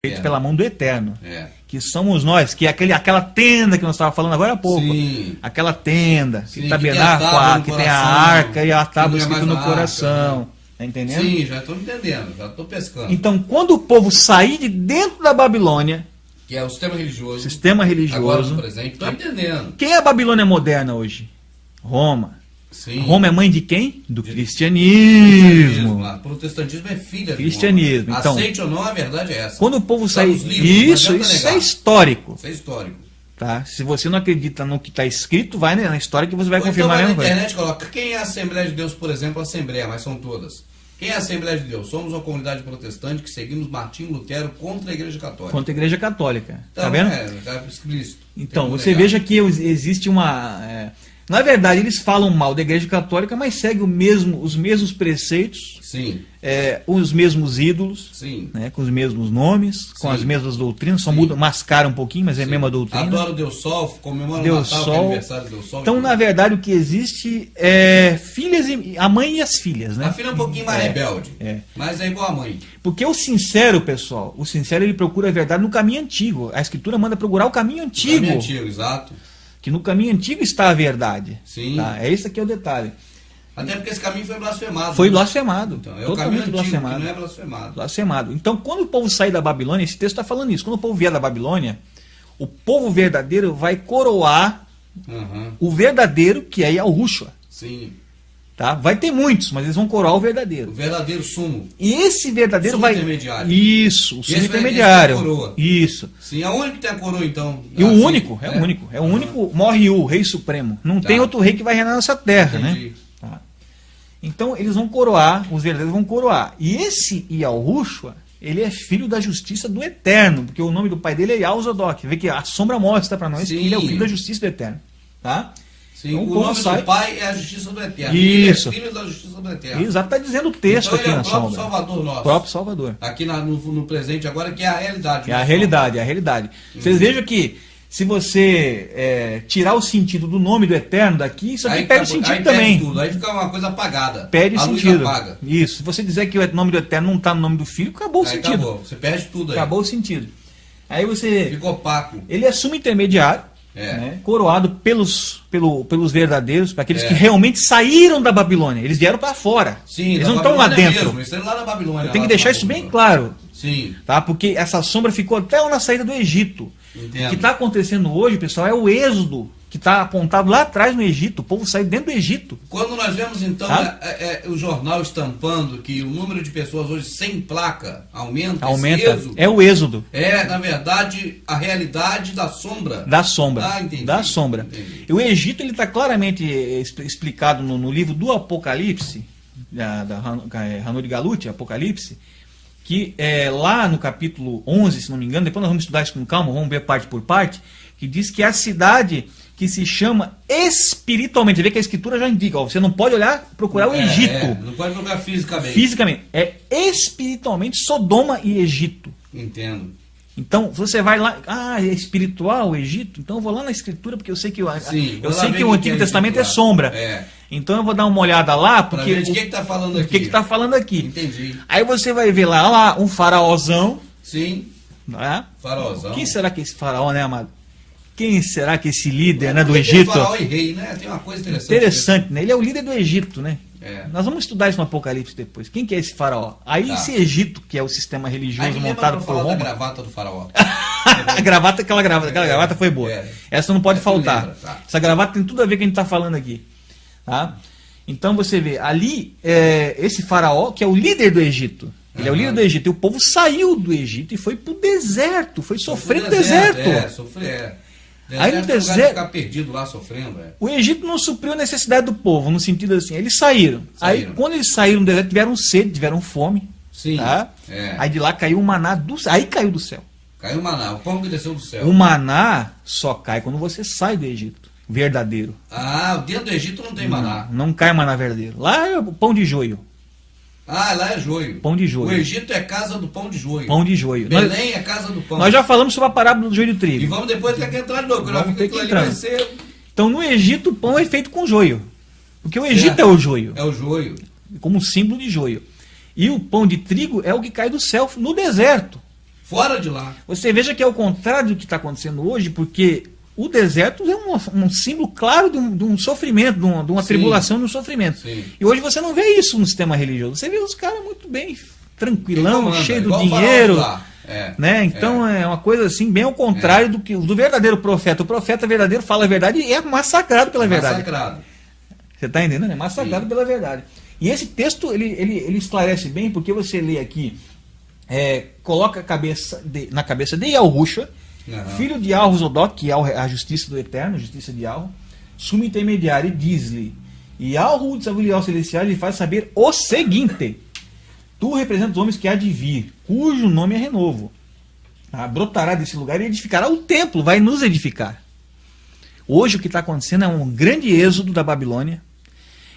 Feito pela mão do Eterno. É. Que somos nós, que é aquela tenda que nós estávamos falando agora há pouco. Sim. Aquela tenda, Sim, que que tabernáculo, tem a tábua no que tem a coração, arca e a que tábua não é escrita mais no a arca, coração. né? Tá entendendo? Sim, já estou entendendo, já estou pescando. Então, quando o povo sair de dentro da Babilônia, Que é o sistema religioso. sistema Agora religioso, no presente, estou entendendo. quem é a Babilônia moderna hoje? Roma. Sim. Roma é mãe de quem? Do Cristianismo. cristianismo. O protestantismo é filha do Cristianismo, Roma. então. Aceite ou não, a verdade é essa. Quando o povo Está sair. nos livros, não Isso adianta é negar. histórico. Isso é histórico. Tá? Se você não acredita no que está escrito, vai na história que você vai Ou então confirmar vai a na mesma coisa. internet e coloca quem é a Assembleia de Deus, por exemplo, a Assembleia, mas são todas. Quem é a Assembleia de Deus? Somos uma comunidade protestante que seguimos Martinho Lutero contra a Igreja Católica. Contra a Igreja Católica. Então, Tá vendo? tá explícito. Então, Tem como você negar. veja que existe uma. Na verdade, eles falam mal da Igreja Católica, mas seguem os mesmos preceitos, Sim, os mesmos ídolos, sim. né, com os mesmos nomes, com Sim. as mesmas doutrinas, só Sim. muda, mascara um pouquinho, mas é a Sim. mesma doutrina. Adoro Deus Sol, comemora o Deus Natal, que é Sol. aniversário de Deus Sol. Então, na verdade, o que existe é filhas a mãe e as filhas, né? A filha é um pouquinho mais rebelde, é. mas é igual a mãe. Porque o sincero, pessoal, o sincero ele procura a verdade no caminho antigo. A Escritura manda procurar o caminho antigo. Caminho antigo, exato. Que no caminho antigo está a verdade. Sim. Tá? É esse aqui é o detalhe. Até porque esse caminho foi blasfemado. Foi né? blasfemado. Então, é o caminho totalmente antigo, blasfemado. que não é blasfemado. Blasfemado. Então, quando o povo sair da Babilônia, esse texto está falando isso. Quando o povo vier da Babilônia, o povo verdadeiro vai coroar Aham. o verdadeiro, que é Yahushua. Sim. Tá? Vai ter muitos, mas eles vão coroar o O verdadeiro. verdadeiro sumo. E esse verdadeiro Sumo vai. intermediário. Isso, o sumo esse vai- intermediário. esse vai coroa. Isso. Sim, é o único que tem a coroa, então. E o Assim, único, é o único. É o único, morre o rei supremo. Não Tá. tem outro rei que vai reinar nessa terra, né? Entendi. Tá. Então eles vão coroar, os verdadeiros vão coroar. E esse Yahushua, ele é filho da justiça do Eterno, porque o nome do pai dele é Yahuzodok. Vê que a sombra mostra para nós que ele é o filho da justiça do Eterno. Tá? Sim, então, o nome do pai é a justiça do Eterno. Isso. Ele é filho da justiça do Eterno. Exato, está dizendo o texto então, aqui na sombra. É o próprio Salvador nosso. O próprio Salvador. Aqui no presente agora, que é a realidade. É a realidade, é a realidade. Vocês vejam que se você tirar o sentido do nome do Eterno daqui, isso aqui perde o sentido também. Tudo. Aí fica uma coisa apagada. Perde a sentido. Luz apaga. Isso. Se você dizer que o nome do Eterno não está no nome do Filho, acabou o sentido. Acabou. Você perde tudo aí. Acabou o sentido. Aí você... Fica opaco. Ele assume intermediário, né, coroado pelos verdadeiros, para aqueles que realmente saíram da Babilônia. Eles vieram para fora. Sim, eles não estão lá dentro. Mesmo, eles estão lá na Babilônia. Tem que deixar isso bem claro. Sim. Tá? Porque essa sombra ficou até lá na saída do Egito. Entendo. O que está acontecendo hoje, pessoal, é o êxodo que está apontado lá atrás no Egito. O povo saiu dentro do Egito. Quando nós vemos, então, o jornal estampando que o número de pessoas hoje sem placa aumenta. Êxodo, é o êxodo. É, na verdade, a realidade da sombra. Da sombra. Ah, entendi. Da sombra. Entendi. E o Egito está claramente explicado no livro do Apocalipse, da Hanuri Galut, Apocalipse, que lá no capítulo 11, se não me engano, depois nós vamos estudar isso com calma, vamos ver parte por parte, que diz que é a cidade que se chama espiritualmente. Você vê que a escritura já indica, você não pode procurar o Egito. Não pode procurar fisicamente. Fisicamente. É espiritualmente Sodoma e Egito. Entendo. Então, você vai lá, é espiritual o Egito? Então eu vou lá na escritura, porque eu sei que, o Antigo Testamento é sombra. Então eu vou dar uma olhada lá, porque... Pra ver de que está falando aqui. O que está falando aqui. Entendi. Aí você vai ver lá um faraózão. Sim. Né? Faraózão. Quem será que é esse faraó, né, amado? Quem será que esse líder, né, do Egito? Faraó e rei, né? Tem uma coisa interessante. Interessante, né? Ele é o líder do Egito, né? É. Nós vamos estudar isso no Apocalipse depois. Quem que é esse faraó? Aí esse Egito, que é o sistema religioso montado por Roma. Da gravata do faraó. Aquela gravata foi boa. Essa não pode faltar. Tá. Essa gravata tem tudo a ver com o que a gente está falando aqui. Tá? Então você vê, ali, esse faraó, que é o líder do Egito. Ele é o líder do Egito. E o povo saiu do Egito e foi pro deserto. Foi sofrer no deserto. Sofrer. Aí no deserto, ficar perdido lá sofrendo. O Egito não supriu a necessidade do povo, no sentido assim, eles saíram. Aí quando eles saíram do deserto, tiveram sede, tiveram fome. Sim. Tá? Aí de lá caiu o maná do céu. Aí caiu do céu. Caiu o maná, o pão que desceu do céu. O maná só cai quando você sai do Egito. Verdadeiro. Dentro do Egito não tem maná. Não cai maná verdadeiro. Lá é o pão de joio. Lá é joio. Pão de joio. O Egito é casa do pão de joio. Pão de joio. Belém é casa do pão. Nós já falamos sobre a parábola do joio do trigo. E vamos depois ter que entrar de novo. Vamos ter que entrar. Então no Egito o pão é feito com joio. Porque o Egito é o joio. É o joio. Como símbolo de joio. E o pão de trigo é o que cai do céu no deserto. Fora de lá. Você veja que é o contrário do que está acontecendo hoje, porque o deserto é um símbolo claro de um sofrimento, de uma tribulação, de um sofrimento. Sim. E hoje você não vê isso no sistema religioso. Você vê os caras muito bem, tranquilão, cheio do dinheiro. Né? Então é uma coisa assim, bem ao contrário do verdadeiro profeta. O profeta verdadeiro fala a verdade e é massacrado pela verdade. Massacrado. Você está entendendo? É massacrado pela verdade. E esse texto ele esclarece bem, porque você lê aqui, coloca na cabeça de Yahushua, filho de Yahuzodok, que é a justiça do Eterno, a justiça de Yahu, sumo intermediário, e diz-lhe, e Yahu, Tzaviliel Celestial, lhe faz saber o seguinte: tu representas os homens que há de vir, cujo nome é renovo. Brotará desse lugar e edificará o templo, vai nos edificar. Hoje o que está acontecendo é um grande êxodo da Babilônia.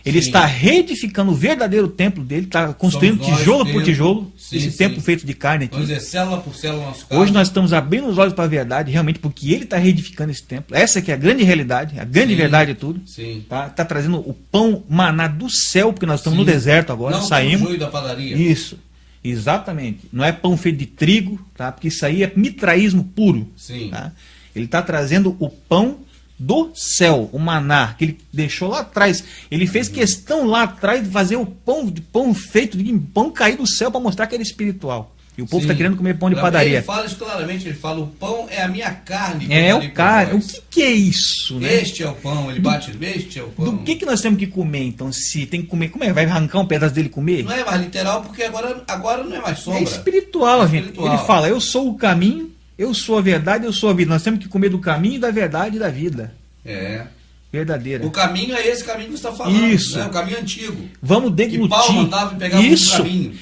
Ele está reedificando o verdadeiro templo dele, está construindo tijolo por tijolo, esse templo feito de carne aqui. Vamos dizer, célula por célula nosso caso. Hoje nós estamos abrindo os olhos para a verdade, realmente, porque ele está reedificando esse templo. Essa que é a grande realidade, a grande verdade de tudo. Está trazendo o pão maná do céu, porque nós estamos no deserto agora, não saímos. Não joio da padaria. Isso, exatamente. Não é pão feito de trigo, tá? Porque isso aí é mitraísmo puro. Tá? Ele está trazendo o pão do céu, o maná, que ele deixou lá atrás. Ele fez questão lá atrás de fazer o pão feito de pão cair do céu para mostrar que era espiritual. E o povo está querendo comer pão de padaria. Ele fala isso claramente, ele fala, o pão é a minha carne. O carne. O que é isso? Né? Este é o pão, ele bate, este é o pão. Do que nós temos que comer, então? Se tem que comer, como é? Vai arrancar um pedaço dele e comer? Não é mais literal, porque agora não é mais sombra. É espiritual, gente. Ele fala, eu sou o caminho, eu sou a verdade, eu sou a vida. Nós temos que comer do caminho, da verdade e da vida. verdadeira. O caminho é esse caminho que você está falando. Isso. Né? O caminho antigo. Vamos deglutir. Que Paulo andava e pegava Isso. o caminho.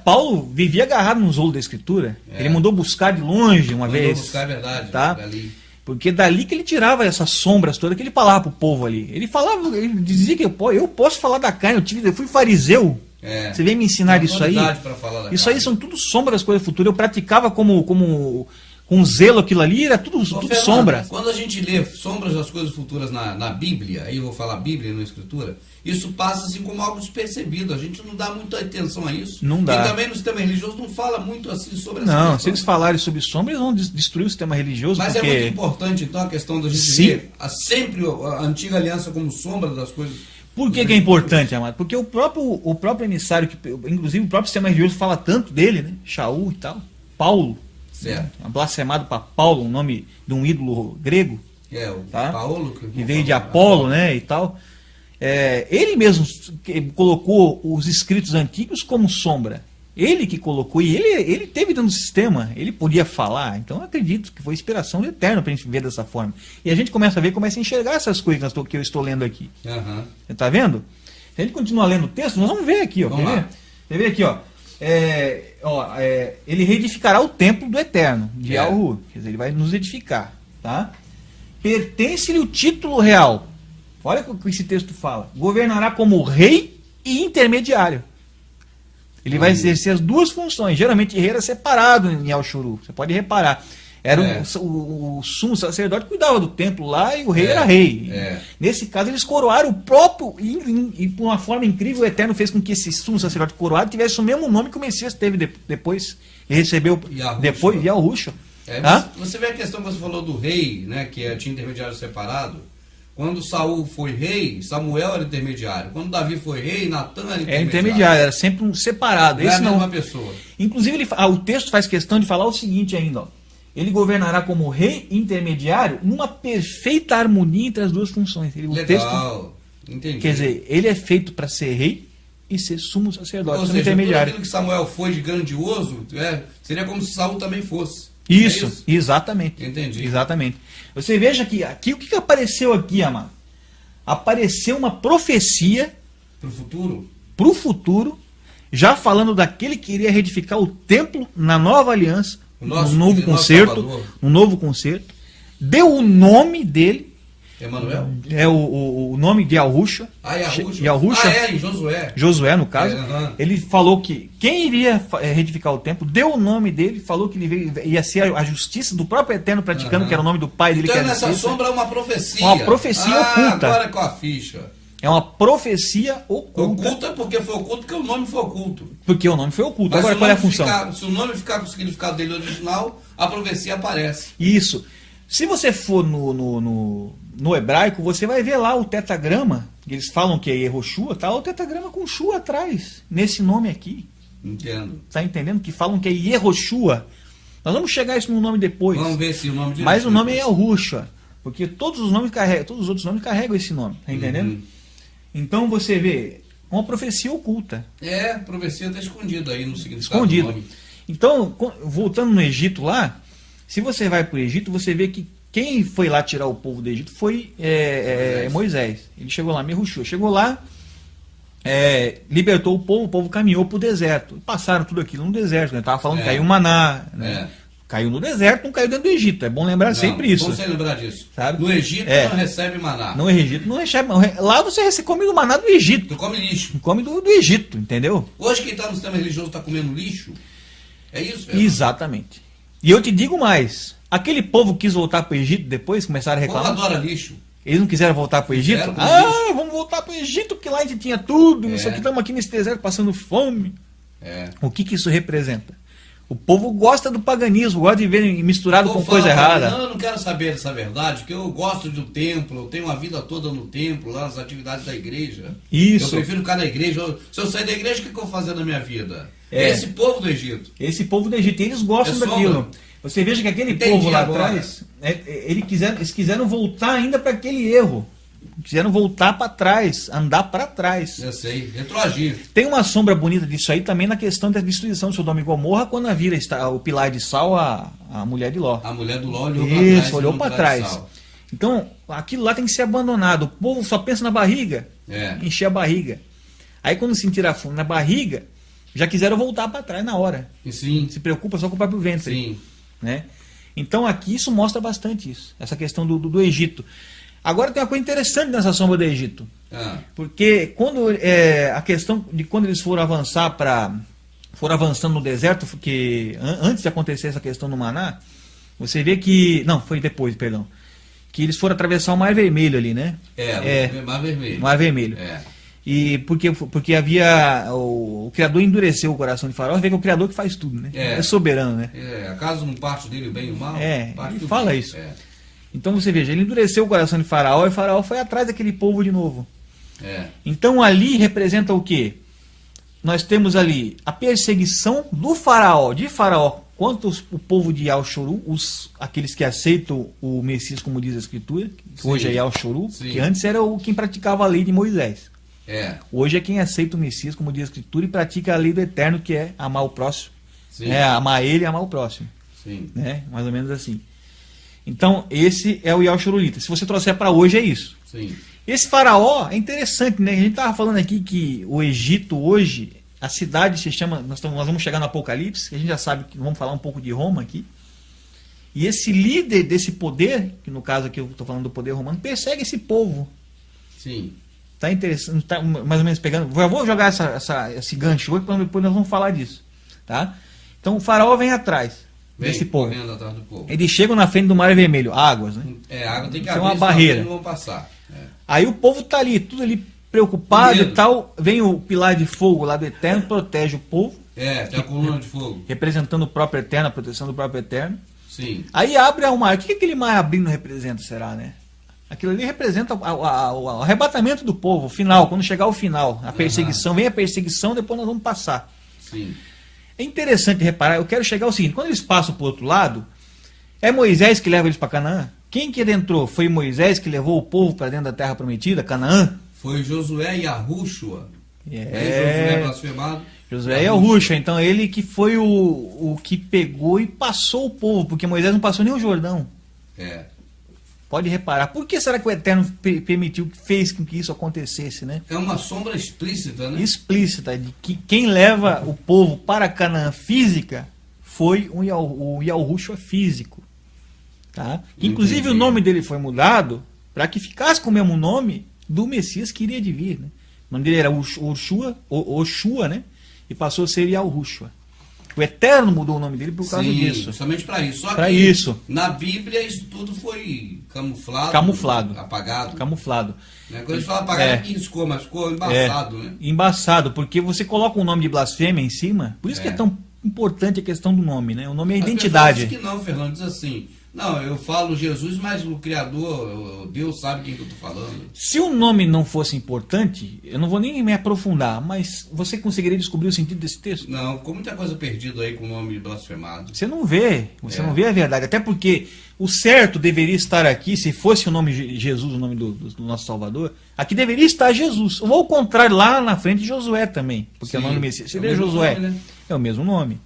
Paulo vivia agarrado nos rolos da Escritura. Ele mandou buscar de longe uma vez. Mandou buscar, é verdade. Tá? Dali. Porque dali que ele tirava essas sombras todas que ele falava pro povo ali. Ele dizia que eu posso falar da carne, eu fui fariseu. Você vem me ensinar isso aí? Isso aí são tudo sombras das coisas futuras. Eu praticava com zelo aquilo ali, era tudo sombra. Quando a gente lê sombras das coisas futuras na Bíblia, aí eu vou falar Bíblia na Escritura, isso passa assim como algo despercebido. A gente não dá muita atenção a isso. Não dá. E também no sistema religioso não fala muito assim sobre essa Não, questão. se eles falarem sobre sombra, eles vão destruir o sistema religioso. Mas porque... é muito importante, então, a questão da gente ver sempre a antiga aliança como sombra das coisas. Por que é importante, amado? Porque o próprio emissário, inclusive o próprio sistema religioso fala tanto dele, né? Shaul e tal. Paulo. Certo. Blasfemado para Paulo, um nome de um ídolo grego. O tá? Paulo. Que veio de Apolo, né? E tal. Ele mesmo colocou os escritos antigos como sombra. Ele que colocou, e ele teve dentro do sistema, ele podia falar. Então eu acredito que foi inspiração eterna para a gente ver dessa forma. E a gente começa a enxergar essas coisas que eu estou lendo aqui. Uhum. Você está vendo? Se a gente continuar lendo o texto, nós vamos ver aqui. Ó, quer ver aqui, ó. Ele reedificará o templo do Eterno, de Yahu. Quer dizer, ele vai nos edificar. Tá? Pertence-lhe o título real. Olha o que esse texto fala. Governará como rei e intermediário. Ele vai exercer as duas funções. Geralmente rei era separado em Al-Shuru. Você pode reparar. Era o sumo sacerdote cuidava do templo lá e o rei era rei. Nesse caso, eles coroaram o próprio. E por uma forma incrível, o Eterno fez com que esse sumo sacerdote coroado tivesse o mesmo nome que o Messias teve depois. Ele recebeu depois Yahushua. Você vê a questão que você falou do rei, né, que tinha intermediário separado. Quando Saul foi rei, Samuel era intermediário. Quando Davi foi rei, Natan era intermediário. Era sempre um separado. Não é a mesma pessoa. Inclusive, o texto faz questão de falar o seguinte ainda. Ó. Ele governará como rei intermediário numa perfeita harmonia entre as duas funções. Legal, entendi. Quer dizer, ele é feito para ser rei e ser sumo sacerdote. Ou seja, intermediário. tudo aquilo que Samuel foi de grandioso, seria como se Saul também fosse. Isso, exatamente. Entendi. Exatamente. Você veja que aqui, o que apareceu aqui, amado? Apareceu uma profecia para o futuro, já falando daquele que iria reedificar o templo na nova aliança, um novo concerto, deu o nome dele, Emanuel? É o nome de Yahushua. Yahushua. Em Josué. Josué, no caso. Ele falou que quem iria reedificar o templo, deu o nome dele, falou que ele ia ser a justiça do próprio Eterno praticando, que era o nome do pai dele. Então nessa sombra é uma profecia. Uma profecia oculta. Agora com a ficha. É uma profecia oculta. Oculta porque foi oculto, porque o nome foi oculto. Porque o nome foi oculto. Mas agora qual é a função? Se o nome ficar com o significado dele original, a profecia aparece. Isso. Se você for no hebraico, você vai ver lá o tetagrama, que eles falam que é Yehoshua, tá? O tetagrama com Shua atrás, nesse nome aqui. Entendo. Tá entendendo? Que falam que é Yehoshua. Nós vamos chegar a isso no nome depois. Vamos ver se o nome direito. Mas o nome é Yahushua, porque todos os outros nomes carregam esse nome, tá entendendo? Então você vê uma profecia oculta. A profecia está escondida aí no significado do nome. Então, voltando no Egito lá, se você vai para o Egito, você vê que quem foi lá tirar o povo do Egito foi Moisés. Ele chegou lá, Mehushua. Chegou lá, libertou o povo caminhou para o deserto. Passaram tudo aquilo no deserto. Estava falando que caiu maná. Né? Caiu no deserto, não caiu dentro do Egito. É bom lembrar sempre isso. Bom você lembrar disso. Sabe? No Egito não recebe maná. No Egito não recebe. Lá você come o maná do Egito. Tu come lixo. Come do Egito, entendeu? Hoje quem está no sistema religioso está comendo lixo. É isso mesmo? Exatamente. E eu te digo mais. Aquele povo quis voltar para o Egito depois, começaram a reclamar. O povo adora lixo. Eles não quiseram voltar para o Egito? Vamos voltar para o Egito, porque lá a gente tinha tudo. Isso aqui, estamos aqui nesse deserto passando fome. O que isso representa? O povo gosta do paganismo, gosta de ver misturado com coisa errada. Não, eu não quero saber dessa verdade, porque eu gosto do templo, eu tenho a vida toda no templo, lá nas atividades da igreja. Isso. Eu prefiro ficar na igreja. Se eu sair da igreja, o que eu vou fazer na minha vida? Esse povo do Egito. Esse povo do Egito, eles gostam daquilo. Você veja que aquele povo lá atrás, eles quiseram voltar ainda para aquele erro. Quiseram voltar para trás, andar para trás. Eu sei, retroagir. Tem uma sombra bonita disso aí também na questão da destruição de Sodoma e Gomorra, quando a vira o pilar de sal, a mulher de Ló. A mulher do Ló olhou para trás. Olhou para trás. Então, aquilo lá tem que ser abandonado. O povo só pensa na barriga, encher a barriga. Aí quando sentir a fome na barriga, já quiseram voltar para trás na hora. Sim. Se preocupa só com o próprio ventre. Sim. Né? Então aqui isso mostra bastante isso, essa questão do Egito. Agora tem uma coisa interessante nessa sombra do Egito. Porque quando a questão de quando eles foram avançando no deserto, porque antes de acontecer essa questão do maná, você vê que... Não, foi depois, perdão. Que eles foram atravessar o Mar Vermelho ali, né? Mar Vermelho. Mar Vermelho. E porque havia... O Criador endureceu o coração de Faraó. Você vê que é o Criador que faz tudo, né? É soberano, né? Acaso não parte dele o bem e o mal? Ele fala isso. Então você veja, ele endureceu o coração de Faraó e Faraó foi atrás daquele povo de novo. Então ali representa o quê? Nós temos ali a perseguição do Faraó, de Faraó, quanto o povo de Yal-Shuru, aqueles que aceitam o Messias, como diz a Escritura, que hoje é Yal-Shuru, que antes era quem praticava a lei de Moisés. Hoje é quem aceita o Messias, como diz a Escritura, e pratica a lei do Eterno, que é amar o próximo. Amar ele e amar o próximo. Né? Mais ou menos assim. Então, esse é o Yal-Shurulita. Se você trouxer para hoje, é isso. Esse faraó é interessante, né? A gente estava falando aqui que o Egito hoje, a cidade se chama... Nós vamos chegar no Apocalipse, que a gente já sabe que vamos falar um pouco de Roma aqui. E esse líder desse poder, que no caso aqui eu estou falando do poder romano, persegue esse povo. Tá interessante, tá mais ou menos pegando... Eu vou jogar esse gancho hoje, depois nós vamos falar disso. Tá? Então o faraó vem atrás desse povo. Atrás do povo. Eles chegam na frente do Mar Vermelho, águas, né? Água tem que abrir, uma barreira. Não vão passar. Aí o povo tá ali, tudo ali preocupado e tal. Vem o pilar de fogo lá do Eterno, protege o povo. Tem a coluna de fogo. Representando o próprio Eterno, a proteção do próprio Eterno. Aí abre o mar. O que aquele mar abrindo representa, será, né? Aquilo ali representa o arrebatamento do povo, o final, quando chegar o final. A perseguição, vem a perseguição, depois nós vamos passar. É interessante reparar, eu quero chegar ao seguinte, quando eles passam para o outro lado, é Moisés que leva eles para Canaã? Quem que adentrou? Foi Moisés que levou o povo para dentro da terra prometida, Canaã? Foi Josué e Yahushua. Josué blasfemado. Josué e Yahushua, então ele que foi o que pegou e passou o povo, porque Moisés não passou nem o Jordão. Pode reparar. Por que será que o Eterno permitiu, fez com que isso acontecesse, né? É uma sombra explícita, né? Explícita, de que quem leva o povo para Canaã física foi o Yahushua físico. Tá? Inclusive o nome dele foi mudado para que ficasse com o mesmo nome do Messias que iria de vir. Né? O nome dele era Oshua, né? E passou a ser Yahushua. O Eterno mudou o nome dele por causa disso. Somente para isso. Só pra que isso. Na Bíblia isso tudo foi camuflado. Apagado. Camuflado. Né? Quando a gente fala apagado, aqui riscou, mas ficou embaçado. Né? Embaçado, porque você coloca um nome de blasfêmia em cima, por isso que é tão importante a questão do nome, né? O nome é identidade. As pessoas dizem que não, Fernando, diz assim... Não, eu falo Jesus, mas o Criador, Deus sabe quem que eu estou falando. Se o nome não fosse importante, eu não vou nem me aprofundar, mas você conseguiria descobrir o sentido desse texto? Não, ficou muita coisa perdida aí com o nome blasfemado. Você não vê não vê a verdade. Até porque o certo deveria estar aqui, se fosse o nome de Jesus, o nome do nosso Salvador, aqui deveria estar Jesus. Ou ao contrário, lá na frente Josué também, porque o nome do Messias seria Josué. Nome, né? É o mesmo nome.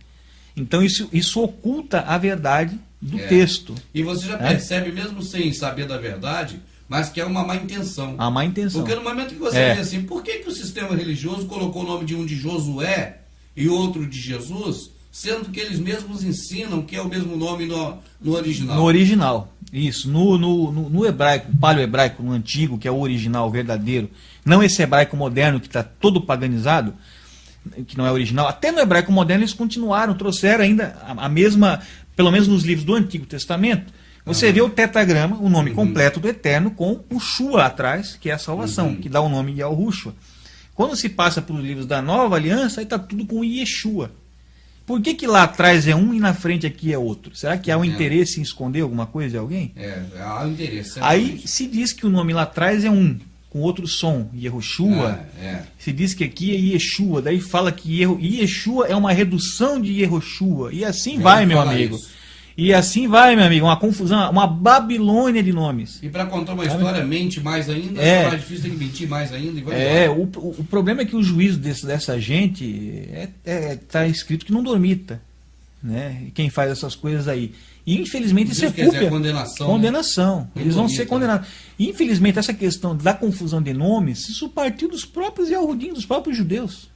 Então isso oculta a verdade do texto. E você já percebe, mesmo sem saber da verdade, mas que é uma má intenção. A má intenção. Porque no momento que você vê assim, por que o sistema religioso colocou o nome de um de Josué e outro de Jesus, sendo que eles mesmos ensinam que é o mesmo nome no original? No original, isso. No hebraico, paleo-hebraico, no antigo, que é o original, o verdadeiro. Não esse hebraico moderno que está todo paganizado, que não é original. Até no hebraico moderno eles continuaram, trouxeram ainda a mesma... Pelo menos nos livros do Antigo Testamento, você vê o tetragrama, o nome completo do Eterno, com o Shua atrás, que é a salvação, que dá o nome de Yahushua. Quando se passa para os livros da Nova Aliança, aí está tudo com Yeshua. Por que lá atrás é um e na frente aqui é outro? Será que há um interesse em esconder alguma coisa de alguém? Há um interesse. Aí se diz que o nome lá atrás é um, com outro som, Yehoshua. Se diz que aqui é Yeshua, daí fala que Yeshua é uma redução de Yehoshua. E assim vai, meu amigo. E assim vai, meu amigo. Uma confusão, uma Babilônia de nomes. E para contar uma história, mente mais ainda, é mais difícil, tem que mentir mais ainda. E vai o problema é que o juízo dessa gente está escrito que não dormita. né? Quem faz essas coisas aí. E infelizmente isso é quer dizer, culpa. condenação. Condenação. Né? Eles vão Bonito, ser condenados. E, infelizmente, essa questão da confusão de nomes, isso partiu dos próprios Yahudim, dos próprios judeus.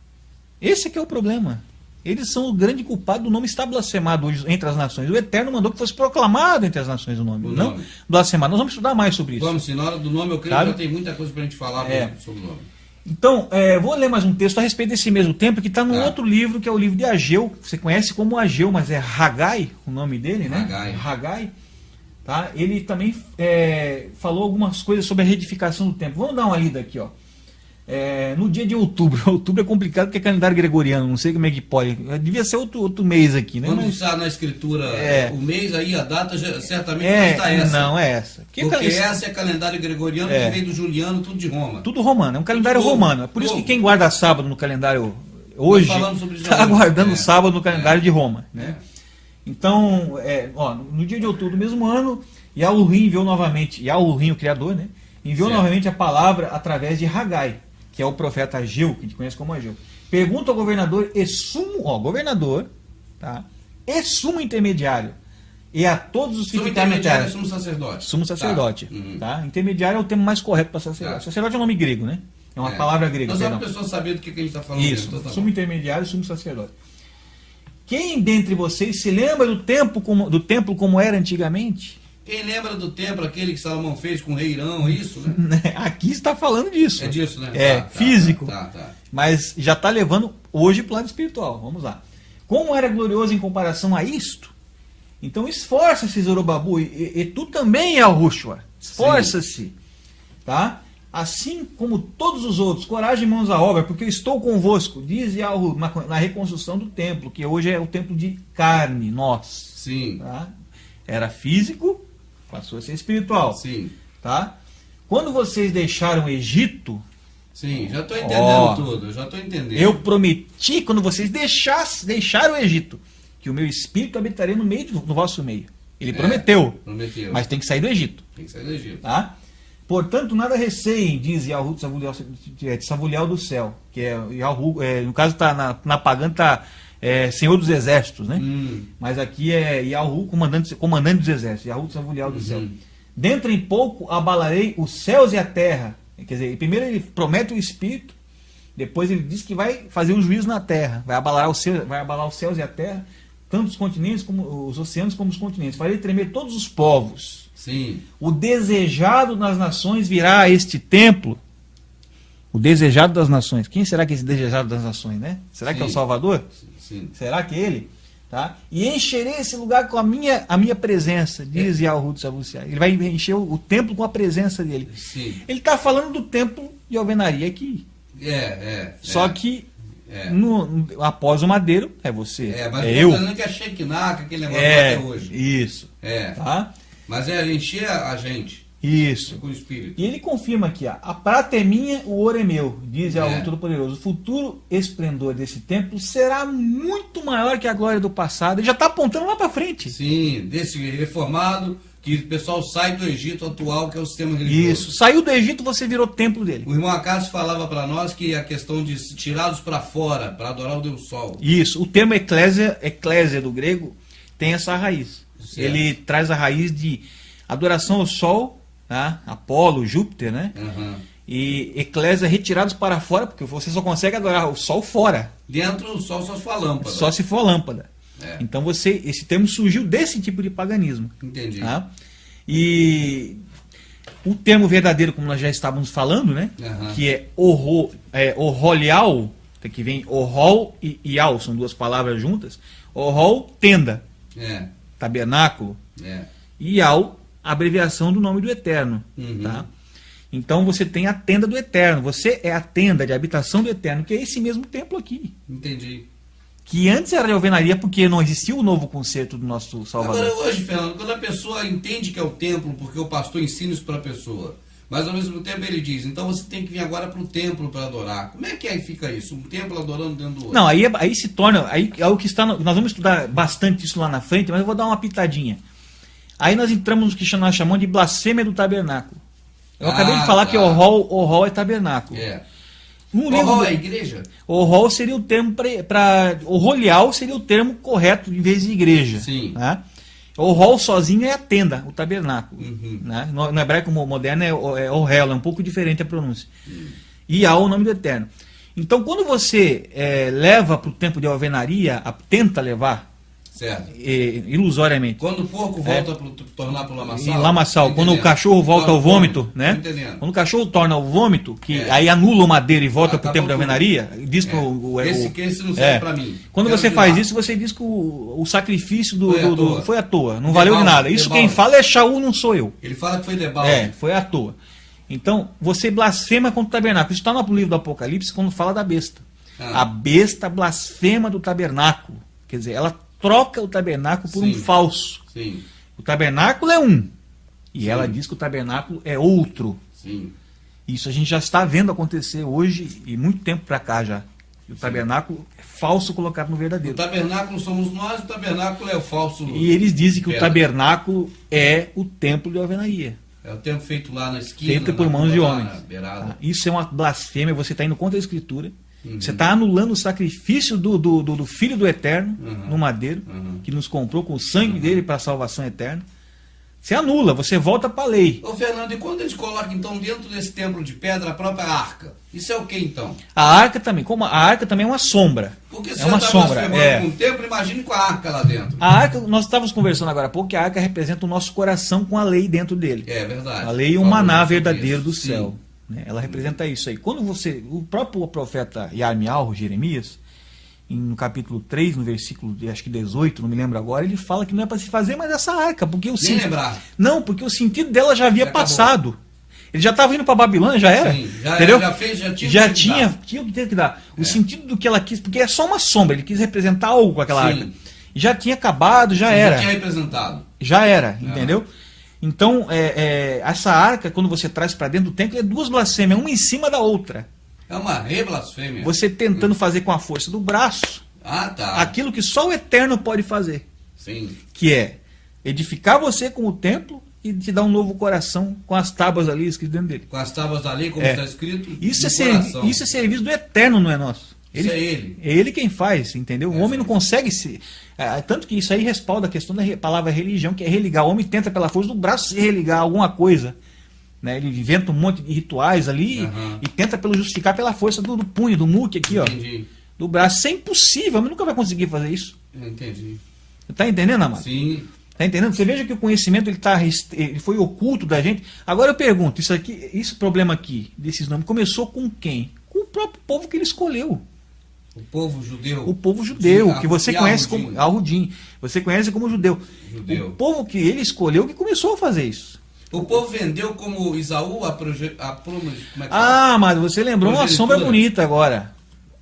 Esse é que é o problema. Eles são o grande culpado do nome estar blasfemado hoje entre as nações. O Eterno mandou que fosse proclamado entre as nações o nome. Não blasfemado. Nós vamos estudar mais sobre isso. Vamos sim, na hora do nome eu creio que já tem muita coisa para a gente falar sobre o nome. Então, vou ler mais um texto a respeito desse mesmo templo, que está num outro livro, que é o livro de Ageu. Você conhece como Ageu, mas é Hagai, o nome dele, né? Hagai. Tá? Ele também falou algumas coisas sobre a reedificação do templo. Vamos dar uma lida aqui, ó. No dia de outubro. Outubro é complicado porque é calendário gregoriano, não sei como é que pode. Devia ser outro mês aqui, né? Quando está na escritura o mês aí, a data certamente não está essa. Não é essa. Porque essa é calendário gregoriano que veio do Juliano, tudo de Roma. Tudo romano, é um calendário romano. É por isso que quem guarda sábado no calendário hoje está aguardando o sábado no calendário de Roma. Né? Então, no dia de outubro do mesmo ano, Yahurim enviou novamente, Yahurim, o Criador, né? Enviou novamente a palavra através de Hagai, que é o profeta Ageu, que a gente conhece como Ageu. Pergunta ao governador e sumo, tá? E sumo intermediário, e a todos os intermediário, sumo sacerdote. Sumo sacerdote. Tá? Intermediário é o termo mais correto para sacerdote. Sacerdote é um nome grego, né? É uma palavra grega. Mas só para a pessoa saber do que a gente está falando. Isso, mesmo, sumo intermediário e sumo sacerdote. Quem dentre vocês se lembra do templo como era antigamente? Quem lembra do templo, aquele que Salomão fez com o rei Irão, isso, né? Aqui está falando disso. É disso, né? Físico. Mas já está levando hoje para o lado espiritual. Vamos lá. Como era glorioso em comparação a isto? Então esforça-se, Zorobabu, e tu também, Yahushua. Esforça-se. Tá? Assim como todos os outros, coragem e mãos à obra, porque eu estou convosco, diz Yahu, na reconstrução do templo, que hoje é o templo de carne, nós. Sim. Tá? Era físico, passou a ser espiritual. Sim. Tá? Quando vocês deixaram o Egito... Sim, já estou entendendo tudo, já estou entendendo. Eu prometi, quando vocês deixaram o Egito, que o meu espírito habitaria no vosso meio. Ele prometeu. Mas tem que sair do Egito. Tem que sair do Egito. Tá? Portanto, nada receiem, diz Yahu de Savulial do céu. Que é Yahu, no caso, tá, na pagã está Senhor dos Exércitos, né? Mas aqui é Yahu, comandante dos Exércitos. Yahu de Savulial do céu. Dentro em pouco abalarei os céus e a terra. Quer dizer, primeiro ele promete o Espírito, depois ele diz que vai fazer um juízo na terra. Vai abalar os céus e a terra, tanto os continentes, como os oceanos, como os continentes. Farei tremer todos os povos. Sim. O desejado das nações virá a este templo. O desejado das nações. Quem será que é esse desejado das nações, né? Será que é o Salvador? Sim. Será que é ele? Tá? E encherei esse lugar com a minha presença, diz Yahu de Sabuciá. Ele vai encher o templo com a presença dele. Sim. Ele está falando do templo de alvenaria aqui. Só que após o madeiro, é você. Mas eu. Mas que é Shekinah, aquele negócio até hoje. Isso. Tá? Mas encher a gente. Isso. Com o Espírito. E ele confirma aqui, a prata é minha, o ouro é meu, diz Yahu Todo-Poderoso. O futuro esplendor desse templo será muito maior que a glória do passado. Ele já está apontando lá para frente. Sim, desse reformado, que o pessoal sai do Egito atual, que é o sistema religioso. Isso, saiu do Egito, você virou templo dele. O irmão Acácio falava para nós que a questão de tirados para fora, para adorar o Deus Sol. Isso, o termo eclésia do grego, tem essa raiz. Certo. Ele traz a raiz de adoração ao Sol, tá? Apolo, Júpiter, né? E eclésia retirados para fora, porque você só consegue adorar o Sol fora. Dentro do Sol só se for a lâmpada. Só se for a lâmpada. Então esse termo surgiu desse tipo de paganismo. Entendi. Tá? E o termo verdadeiro, como nós já estávamos falando, né? Que é Orolial, que vem Orol e Ial, são duas palavras juntas. Orol, tenda. Tabernáculo. Ial, abreviação do nome do Eterno. Tá? Então você tem a tenda do Eterno. Você é a tenda de habitação do Eterno, que é esse mesmo templo aqui. Entendi. Que antes era de alvenaria porque não existia o novo conceito do nosso Salvador. Agora hoje, Fernando, quando a pessoa entende que é o templo, porque o pastor ensina isso para a pessoa, mas ao mesmo tempo ele diz, então você tem que vir agora para o templo para adorar. Como é que aí fica isso? Um templo adorando dentro do outro? Não, aí se torna, aí é o que está, nós vamos estudar bastante isso lá na frente, mas eu vou dar uma pitadinha. Aí nós entramos no que nós chamamos de blasfêmia do tabernáculo. Eu acabei de falar que o rol é tabernáculo. No O livro hall do- é a igreja? O hall seria o termo para. O holial seria o termo correto em vez de igreja. Sim. Né? O hall sozinho é a tenda, o tabernáculo. Uhum. Né? No hebraico moderno é ohel, é um pouco diferente a pronúncia. E há o nome do Eterno. Então, quando você leva para o tempo de alvenaria, tenta levar, Certo. ilusoriamente, Quando o porco volta para tornar para o lamaçal. em lamaçal, tô quando o entendendo. cachorro volta Torna ao vômito, Tô né? entendendo. Quando o cachorro torna o vômito, que É. aí anula o madeira e volta Ah, para o tá tempo bom, de alvenaria, diz que esse não serve pra mim. Quando Quero você de faz lá. isso, você diz que o sacrifício foi à toa, não De valeu de balde, nada. de Isso balde. quem fala é Shaul, não sou eu. Ele fala que foi debalde. Foi à toa. Então, você blasfema contra o tabernáculo. Isso está no livro do Apocalipse quando fala da besta. Ah. A besta blasfema do tabernáculo. Quer dizer, ela troca o tabernáculo por um Sim. falso. Sim, O tabernáculo é um. E Sim. ela diz que o tabernáculo é outro. sim. Isso a gente já está vendo acontecer hoje e muito tempo para cá já. E o tabernáculo é falso colocado no O verdadeiro. tabernáculo somos nós, o tabernáculo é o falso. E eles dizem que o Pedra. tabernáculo é o templo de alvenaria. É o tempo feito lá na esquina. Feito por na mãos de rua, lá homens. na beirada. Tá? Isso é uma blasfêmia, você está indo contra a Escritura. Uhum. Você está anulando o sacrifício do Filho do Eterno Uhum. no madeiro, Uhum. que nos comprou com o sangue dele para a salvação eterna. Você anula, você volta para a lei. Ô Fernando, e quando eles colocam então dentro desse templo de pedra a própria arca? Isso é o que então? A arca também, como a arca também é uma sombra. Porque se É uma você está sombra. blasfemando com um templo, imagine com a arca lá dentro. A arca, nós estávamos conversando agora há pouco, que a arca representa o nosso coração com a lei dentro dele. É verdade. A lei é um Falou maná sobre verdadeiro isso. do Sim. céu. Né? Ela representa isso aí. Quando o próprio profeta Yarmial, Jeremias, no capítulo 3, no versículo acho que 18, não me lembro agora, ele fala que não é para se fazer mais essa arca, porque Nem lembrar. Não, porque o sentido dela já havia Já acabou. passado. Ele já estava indo para Babilônia, já era. Sim, já entendeu? era, já fez, já tinha já que tinha, dar. tinha o que ter que dar. O É. sentido do que ela quis, porque é só uma sombra, ele quis representar algo com aquela Sim. arca. E já tinha acabado, já Sim, era. Já tinha representado. Já era, entendeu? Então, essa arca, quando você traz para dentro do templo, é duas blasfêmias, uma em cima da outra. É uma reblasfêmia. Você tentando fazer com a força do braço Ah, tá. aquilo que só o Eterno pode fazer, Sim. que é edificar você como templo e te dar um novo coração com as tábuas ali escritas dentro dele. Com as tábuas da lei, como É. está escrito. Isso no é, coração. isso é serviço do Eterno, não é nosso. Isso é ele. É ele quem faz, entendeu? O É, homem não sim. consegue se. Tanto que isso aí respalda a questão da palavra religião, que é religar. O homem tenta, pela força do braço, se religar a alguma coisa. Né? Ele inventa um monte de rituais ali Aham. e tenta justificar pela força do punho, do muque aqui, ó. Entendi. Do braço. Isso é impossível, o homem nunca vai conseguir fazer isso. Entendi. Tá entendendo, Amado? Sim. Tá entendendo? Você veja que o conhecimento ele foi oculto da gente. Agora eu pergunto, esse problema aqui, desses nomes, começou com quem? Com o próprio povo que ele escolheu. O povo judeu. O povo judeu, Sim, que você e conhece Arrudim. como Arrudim. Você conhece como judeu. Judeu. O povo que ele escolheu que começou a fazer isso. O povo vendeu como Isaú como é que fala? Ah, mas você lembrou uma Progenitura. sombra bonita agora.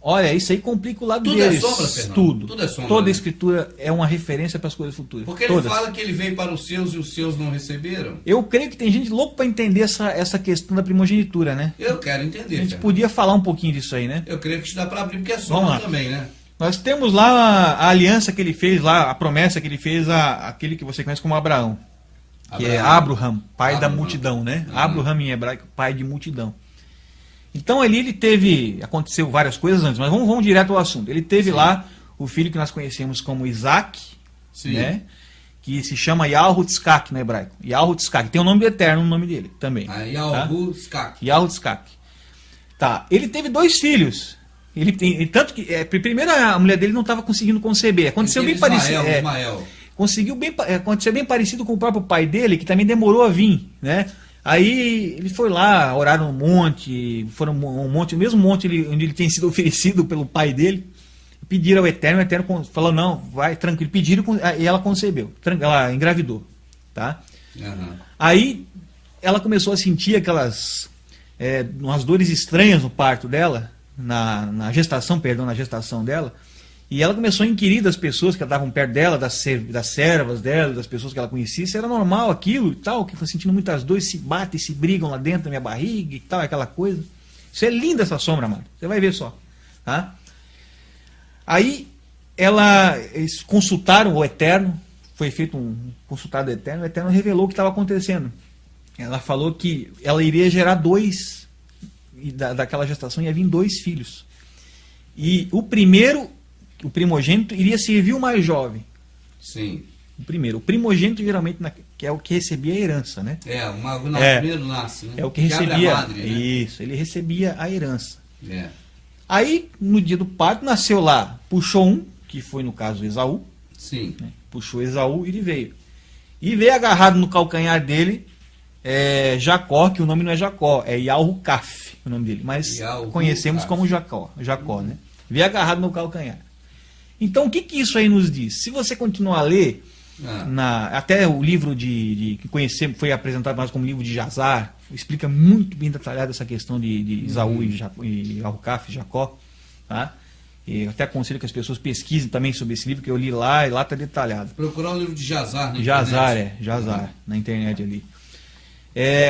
Olha, isso aí complica o lado Tudo é deles. sombra, Fernando? Tudo. Tudo é sombra, Toda né? a escritura é uma referência para as coisas futuras. Porque ele Todas. fala que ele veio para os seus e os seus não receberam. Eu creio que tem gente louco para entender essa questão da primogenitura, né? Eu quero entender. A gente Fernando. podia falar um pouquinho disso aí, né? Eu creio que dá para abrir, porque é Vamos sombra lá. também, né? Nós temos lá a aliança que ele fez, lá a promessa que ele fez aquele que você conhece como Abraão. Que é Abraham, pai da Abraham. multidão, né? Uhum. Abraham em hebraico, pai de multidão. Então ali ele teve, aconteceu várias coisas antes, mas vamos direto ao assunto. Ele teve Sim. lá o filho que nós conhecemos como Isaac, Sim. né? Que se chama Yahutzkak no hebraico. Yahutzkak, tem o nome do Eterno no nome dele também. Aí tá? Albu Skak. Yahutzkak. Tá, ele teve 2 filhos. Ele tem, tanto que primeiro a mulher dele não estava conseguindo conceber. Aconteceu bem parecido. Ismael. Aconteceu bem parecido com o próprio pai dele, que também demorou a vir, né? Aí ele foi lá, oraram um monte, foram um monte, o mesmo monte onde ele tem sido oferecido pelo pai dele, pediram ao Eterno, o Eterno falou, não, vai, tranquilo, pediram e ela concebeu, ela engravidou, tá? Uhum. Aí ela começou a sentir aquelas, umas dores estranhas no parto dela, na gestação dela, e ela começou a inquirir das pessoas que estavam perto dela, das servas dela, das pessoas que ela conhecia, se era normal aquilo e tal, que foi sentindo muitas dores, se batem, se brigam lá dentro da minha barriga e tal, aquela coisa. Isso é linda essa sombra, mano. Você vai ver só. Tá? Aí eles consultaram o Eterno, foi feito um consultado Eterno, o Eterno revelou o que estava acontecendo. Ela falou que ela iria gerar 2 daquela gestação ia vir 2 filhos. E o primeiro, o primogênito, iria servir o mais jovem. Sim. O primeiro. O primogênito, geralmente, que é o que recebia a herança, né? Primeiro nasce, né? É o que recebia. Madre, né? Isso, ele recebia a herança. É. Aí, no dia do parto, nasceu lá, puxou um, que foi no caso Esaú. Sim. Né? Puxou Esaú e ele veio. E veio agarrado no calcanhar dele Jacó, que o nome não é Jacó, é Yahu-Caf, o nome dele. Mas conhecemos como Jacó, né? Veio agarrado no calcanhar. Então, o que isso aí nos diz? Se você continuar a ler, até o livro que conhecemos, foi apresentado mais como livro de Jazar, explica muito bem detalhado essa questão de Esaú e Yahu-Caf, Jacó. Tá? E eu até aconselho que as pessoas pesquisem também sobre esse livro, que eu li lá, e lá está detalhado. Procurar o livro de Jazar na internet. Jazar, na internet ali.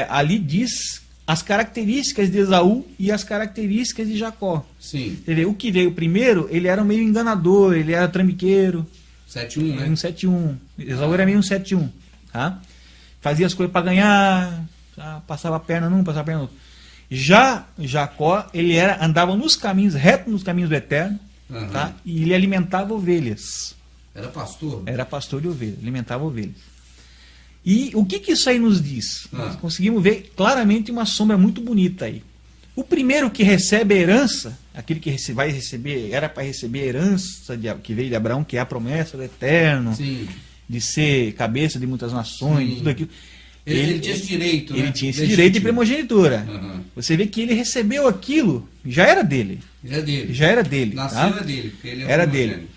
Ali diz as características de Esaú e as características de Jacó. Sim. Você vê, o que veio primeiro, ele era meio enganador, ele era trambiqueiro. 7-1, né? Um 7-1. Esaú era meio um 7-1. Tá? Fazia as coisas para ganhar, passava a perna num, passava a perna no outro. Já Jacó, ele andava nos caminhos, reto nos caminhos do Eterno, tá? E ele alimentava ovelhas. Era pastor? Era pastor de ovelhas, alimentava ovelhas. E o que isso aí nos diz? Nós conseguimos ver claramente uma sombra muito bonita aí. O primeiro que recebe a herança, aquele que vai receber, era para receber a herança que veio de Abraão, que é a promessa do Eterno, sim, de ser cabeça de muitas nações, sim, tudo aquilo. Ele tinha esse direito, né? Ele tinha esse direito de primogenitura. Você vê que ele recebeu aquilo, já era dele. Já era dele. Nasceu tá? era dele, porque ele era dele.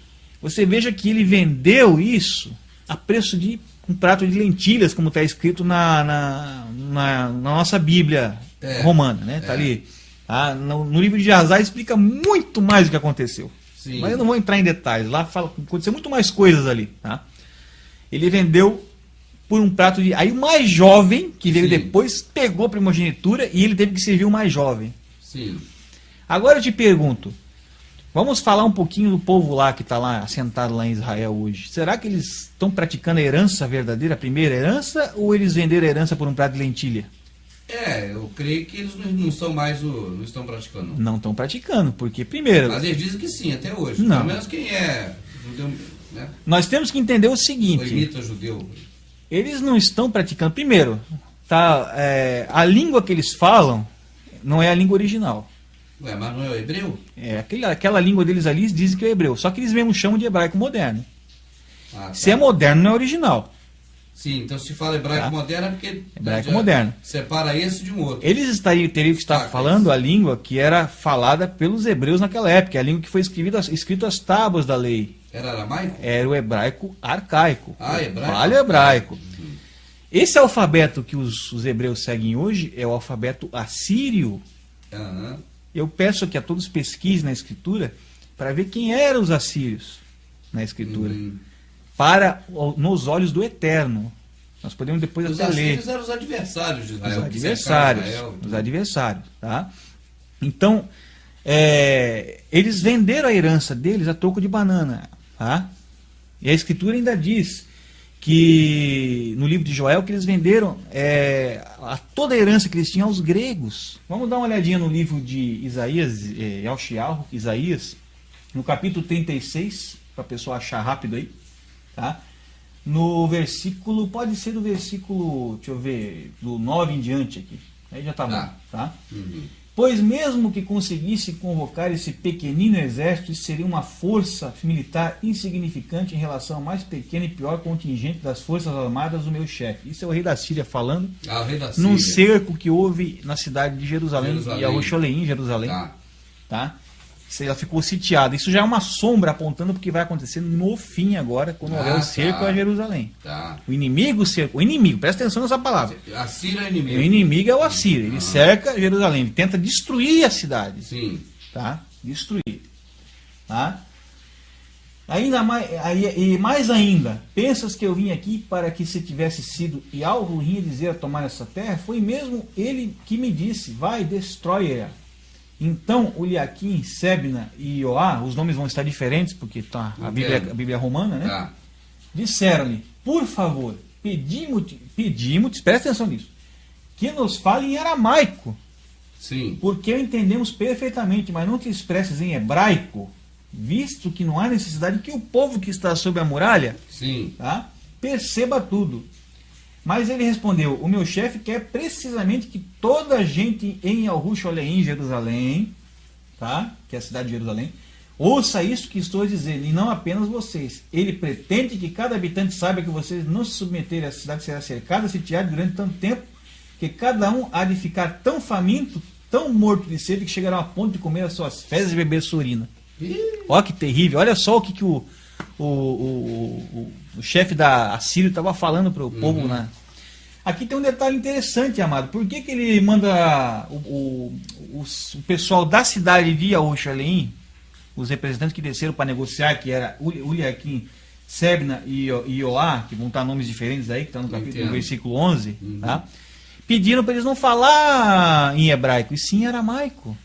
Você veja que ele vendeu isso a preço de um prato de lentilhas, como está escrito na nossa Bíblia romana, né? Tá ali. Tá? No livro de Jazar explica muito mais o que aconteceu. Sim. Mas eu não vou entrar em detalhes. Lá aconteceu muito mais coisas ali. Tá? Ele vendeu por um prato de... Aí o mais jovem, que veio depois, pegou a primogenitura e ele teve que servir o mais jovem. Sim. Agora eu te pergunto, vamos falar um pouquinho do povo lá que está lá, assentado lá em Israel hoje. Será que eles estão praticando a herança verdadeira, a primeira herança, ou eles venderam a herança por um prato de lentilha? Eu creio que eles não estão mais, não estão praticando. Não estão praticando, porque primeiro... Mas eles dizem que sim, até hoje. Não. Pelo menos quem é judeu, né? Nós temos que entender o seguinte... Ou imita judeu. Eles não estão praticando... Primeiro, a língua que eles falam não é a língua original. Ué, mas não é o hebreu? Aquela língua deles ali dizem que é hebreu. Só que eles mesmo chamam de hebraico moderno. Se é moderno, não é original. Sim, então se fala hebraico moderno é porque... Hebraico moderno. Separa esse de um outro. Eles teriam que estar falando a língua que era falada pelos hebreus naquela época. A língua que foi escrito as tábuas da lei. Era aramaico? Era o hebraico arcaico. Hebraico? Paleo hebraico. Esse alfabeto que os hebreus seguem hoje é o alfabeto assírio. Eu peço que a todos pesquisem na escritura para ver quem eram os assírios na escritura. Nos olhos do Eterno. Nós podemos depois até ler. Os assírios eram os adversários de Israel. Os adversários. Tá? Então, eles venderam a herança deles a troco de banana. Tá? E a escritura ainda diz que no livro de Joel que eles venderam toda a herança que eles tinham aos gregos. Vamos dar uma olhadinha no livro de Isaías, Isaías, no capítulo 36, para a pessoa achar rápido aí. Tá? No versículo, pode ser do versículo, deixa eu ver, do 9 em diante aqui. Aí já está bom. Tá? Pois mesmo que conseguisse convocar esse pequenino exército, isso seria uma força militar insignificante em relação ao mais pequeno e pior contingente das forças armadas do meu chefe. Isso é o rei da Síria falando, o rei da Síria, num cerco que houve na cidade de Jerusalém. E a Rocholeim, Jerusalém. Tá? Ela ficou sitiada. Isso já é uma sombra apontando porque vai acontecer no fim agora, quando houver o cerco a Jerusalém. O inimigo cerca. O inimigo, presta atenção nessa palavra. A Síria é o inimigo. O inimigo é o Assírio. Ele cerca Jerusalém. Ele tenta destruir a cidade. Sim. Tá? Destruir. Tá? Mais ainda, pensas que eu vim aqui para que se tivesse sido e algo ruim dizer a tomar essa terra? Foi mesmo ele que me disse, vai, destrói-a. Então, o Eliaquim, Sebna e Ioá, os nomes vão estar diferentes, porque tá a Bíblia romana, né? Disseram-lhe, por favor, pedimos, presta atenção nisso, que nos fale em aramaico, Sim. Porque entendemos perfeitamente, mas não te expresses em hebraico, visto que não há necessidade que o povo que está sob a muralha, Sim. tá, perceba tudo. Mas ele respondeu: o meu chefe quer precisamente que toda a gente em Al-Rusholeim, Jerusalém, tá, que é a cidade de Jerusalém, ouça isso que estou dizendo, e não apenas vocês. Ele pretende que cada habitante saiba que vocês não se submeterem, a cidade será cercada, sitiada durante tanto tempo, que cada um há de ficar tão faminto, tão morto de sede, que chegará a ponto de comer as suas fezes e beber sua urina. Olha que terrível. Olha só o que o chefe da Assírio estava falando para o povo, né? Aqui tem um detalhe interessante, amado. Por que ele manda o pessoal da cidade de Al-Rusholeim, os representantes que desceram para negociar, que era Uliaquim, Sebna e Ioá, que vão estar nomes diferentes aí, que está no capítulo, no versículo 11, tá? Pediram para eles não falar em hebraico, e sim em aramaico.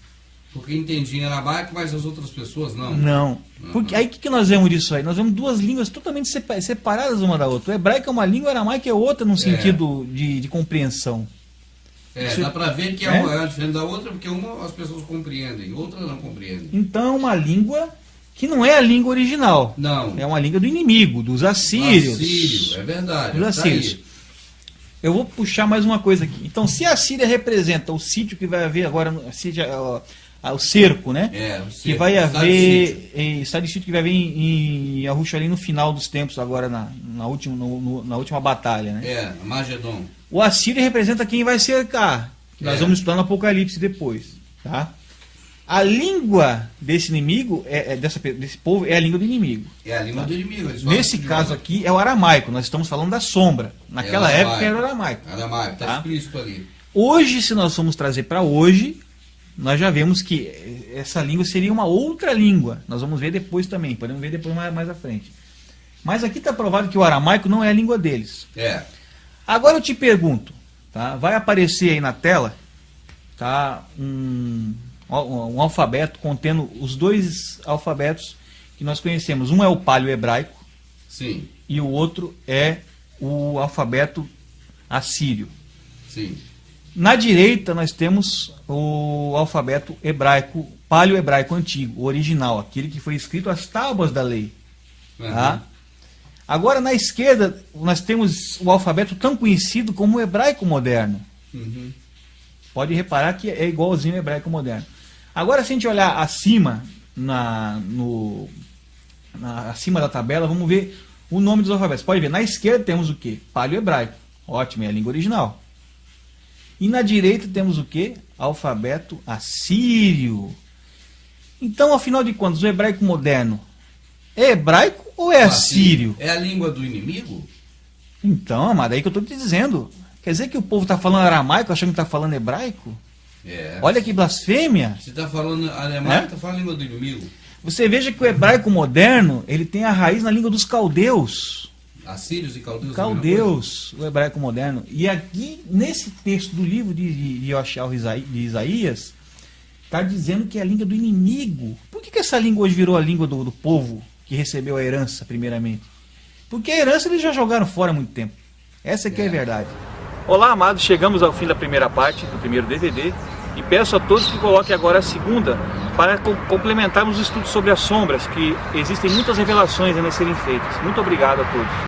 Porque entendi em aramaico, mas as outras pessoas não. Não. Porque aí o que nós vemos disso aí? Nós vemos duas línguas totalmente separadas uma da outra. O hebraico é uma língua, o aramaico é outra, no sentido de compreensão. Dá para ver que é diferente da outra, porque uma as pessoas compreendem, outra não compreendem. Então é uma língua que não é a língua original. Não. É uma língua do inimigo, dos assírios. Assírio, é verdade. Dos assírios. Eu vou puxar mais uma coisa aqui. Então, se a Síria representa o sítio que vai haver agora, o cerco, né? O cerco, que vai haver, estado de sítio que vai haver em Al-Rusholeim no final dos tempos, agora na última batalha, né? Magedon. O Assírio representa quem vai cercar, que nós vamos estudar no Apocalipse depois, tá? A língua desse inimigo, desse povo, é a língua do inimigo. É a língua do inimigo. Nesse caso aqui é o aramaico, nós estamos falando da sombra. Naquela época era o aramaico. Aramaico, está explícito ali. Hoje, se nós formos trazer para hoje, nós já vemos que essa língua seria uma outra língua. Nós vamos ver depois também, podemos ver depois mais à frente. Mas aqui está provado que o aramaico não é a língua deles. Agora eu te pergunto, tá? Vai aparecer aí na tela, tá, um alfabeto contendo os dois alfabetos que nós conhecemos. Um é o paleo-hebraico. Sim. E o outro é o alfabeto assírio. Sim. Na direita nós temos o alfabeto hebraico, paleo-hebraico antigo, o original, aquele que foi escrito às tábuas da lei. Tá? Agora na esquerda nós temos o alfabeto tão conhecido como o hebraico moderno. Pode reparar que é igualzinho ao hebraico moderno. Agora, se a gente olhar acima, acima da tabela, vamos ver o nome dos alfabetos. Pode ver, na esquerda temos o quê? Paleo-hebraico. Ótimo, é a língua original. E na direita temos o quê? Alfabeto assírio. Então, afinal de contas, o hebraico moderno é hebraico ou é assírio? É a língua do inimigo? Então, amado, é aí que eu estou te dizendo. Quer dizer que o povo está falando aramaico achando que está falando hebraico? Olha que blasfêmia. Você está falando aramaico, está falando a língua do inimigo. Você veja que o hebraico moderno, ele tem a raiz na língua dos caldeus. Assírios e caldeus. Caldeus, o hebraico moderno. E aqui, nesse texto do livro de Yoshal de Isaías, está dizendo que é a língua do inimigo. Por que essa língua hoje virou a língua do povo que recebeu a herança, primeiramente? Porque a herança eles já jogaram fora há muito tempo. Essa aqui é a verdade. Olá, amados. Chegamos ao fim da primeira parte, do primeiro DVD. E peço a todos que coloquem agora a segunda para complementarmos o estudo sobre as sombras, que existem muitas revelações ainda a serem feitas. Muito obrigado a todos.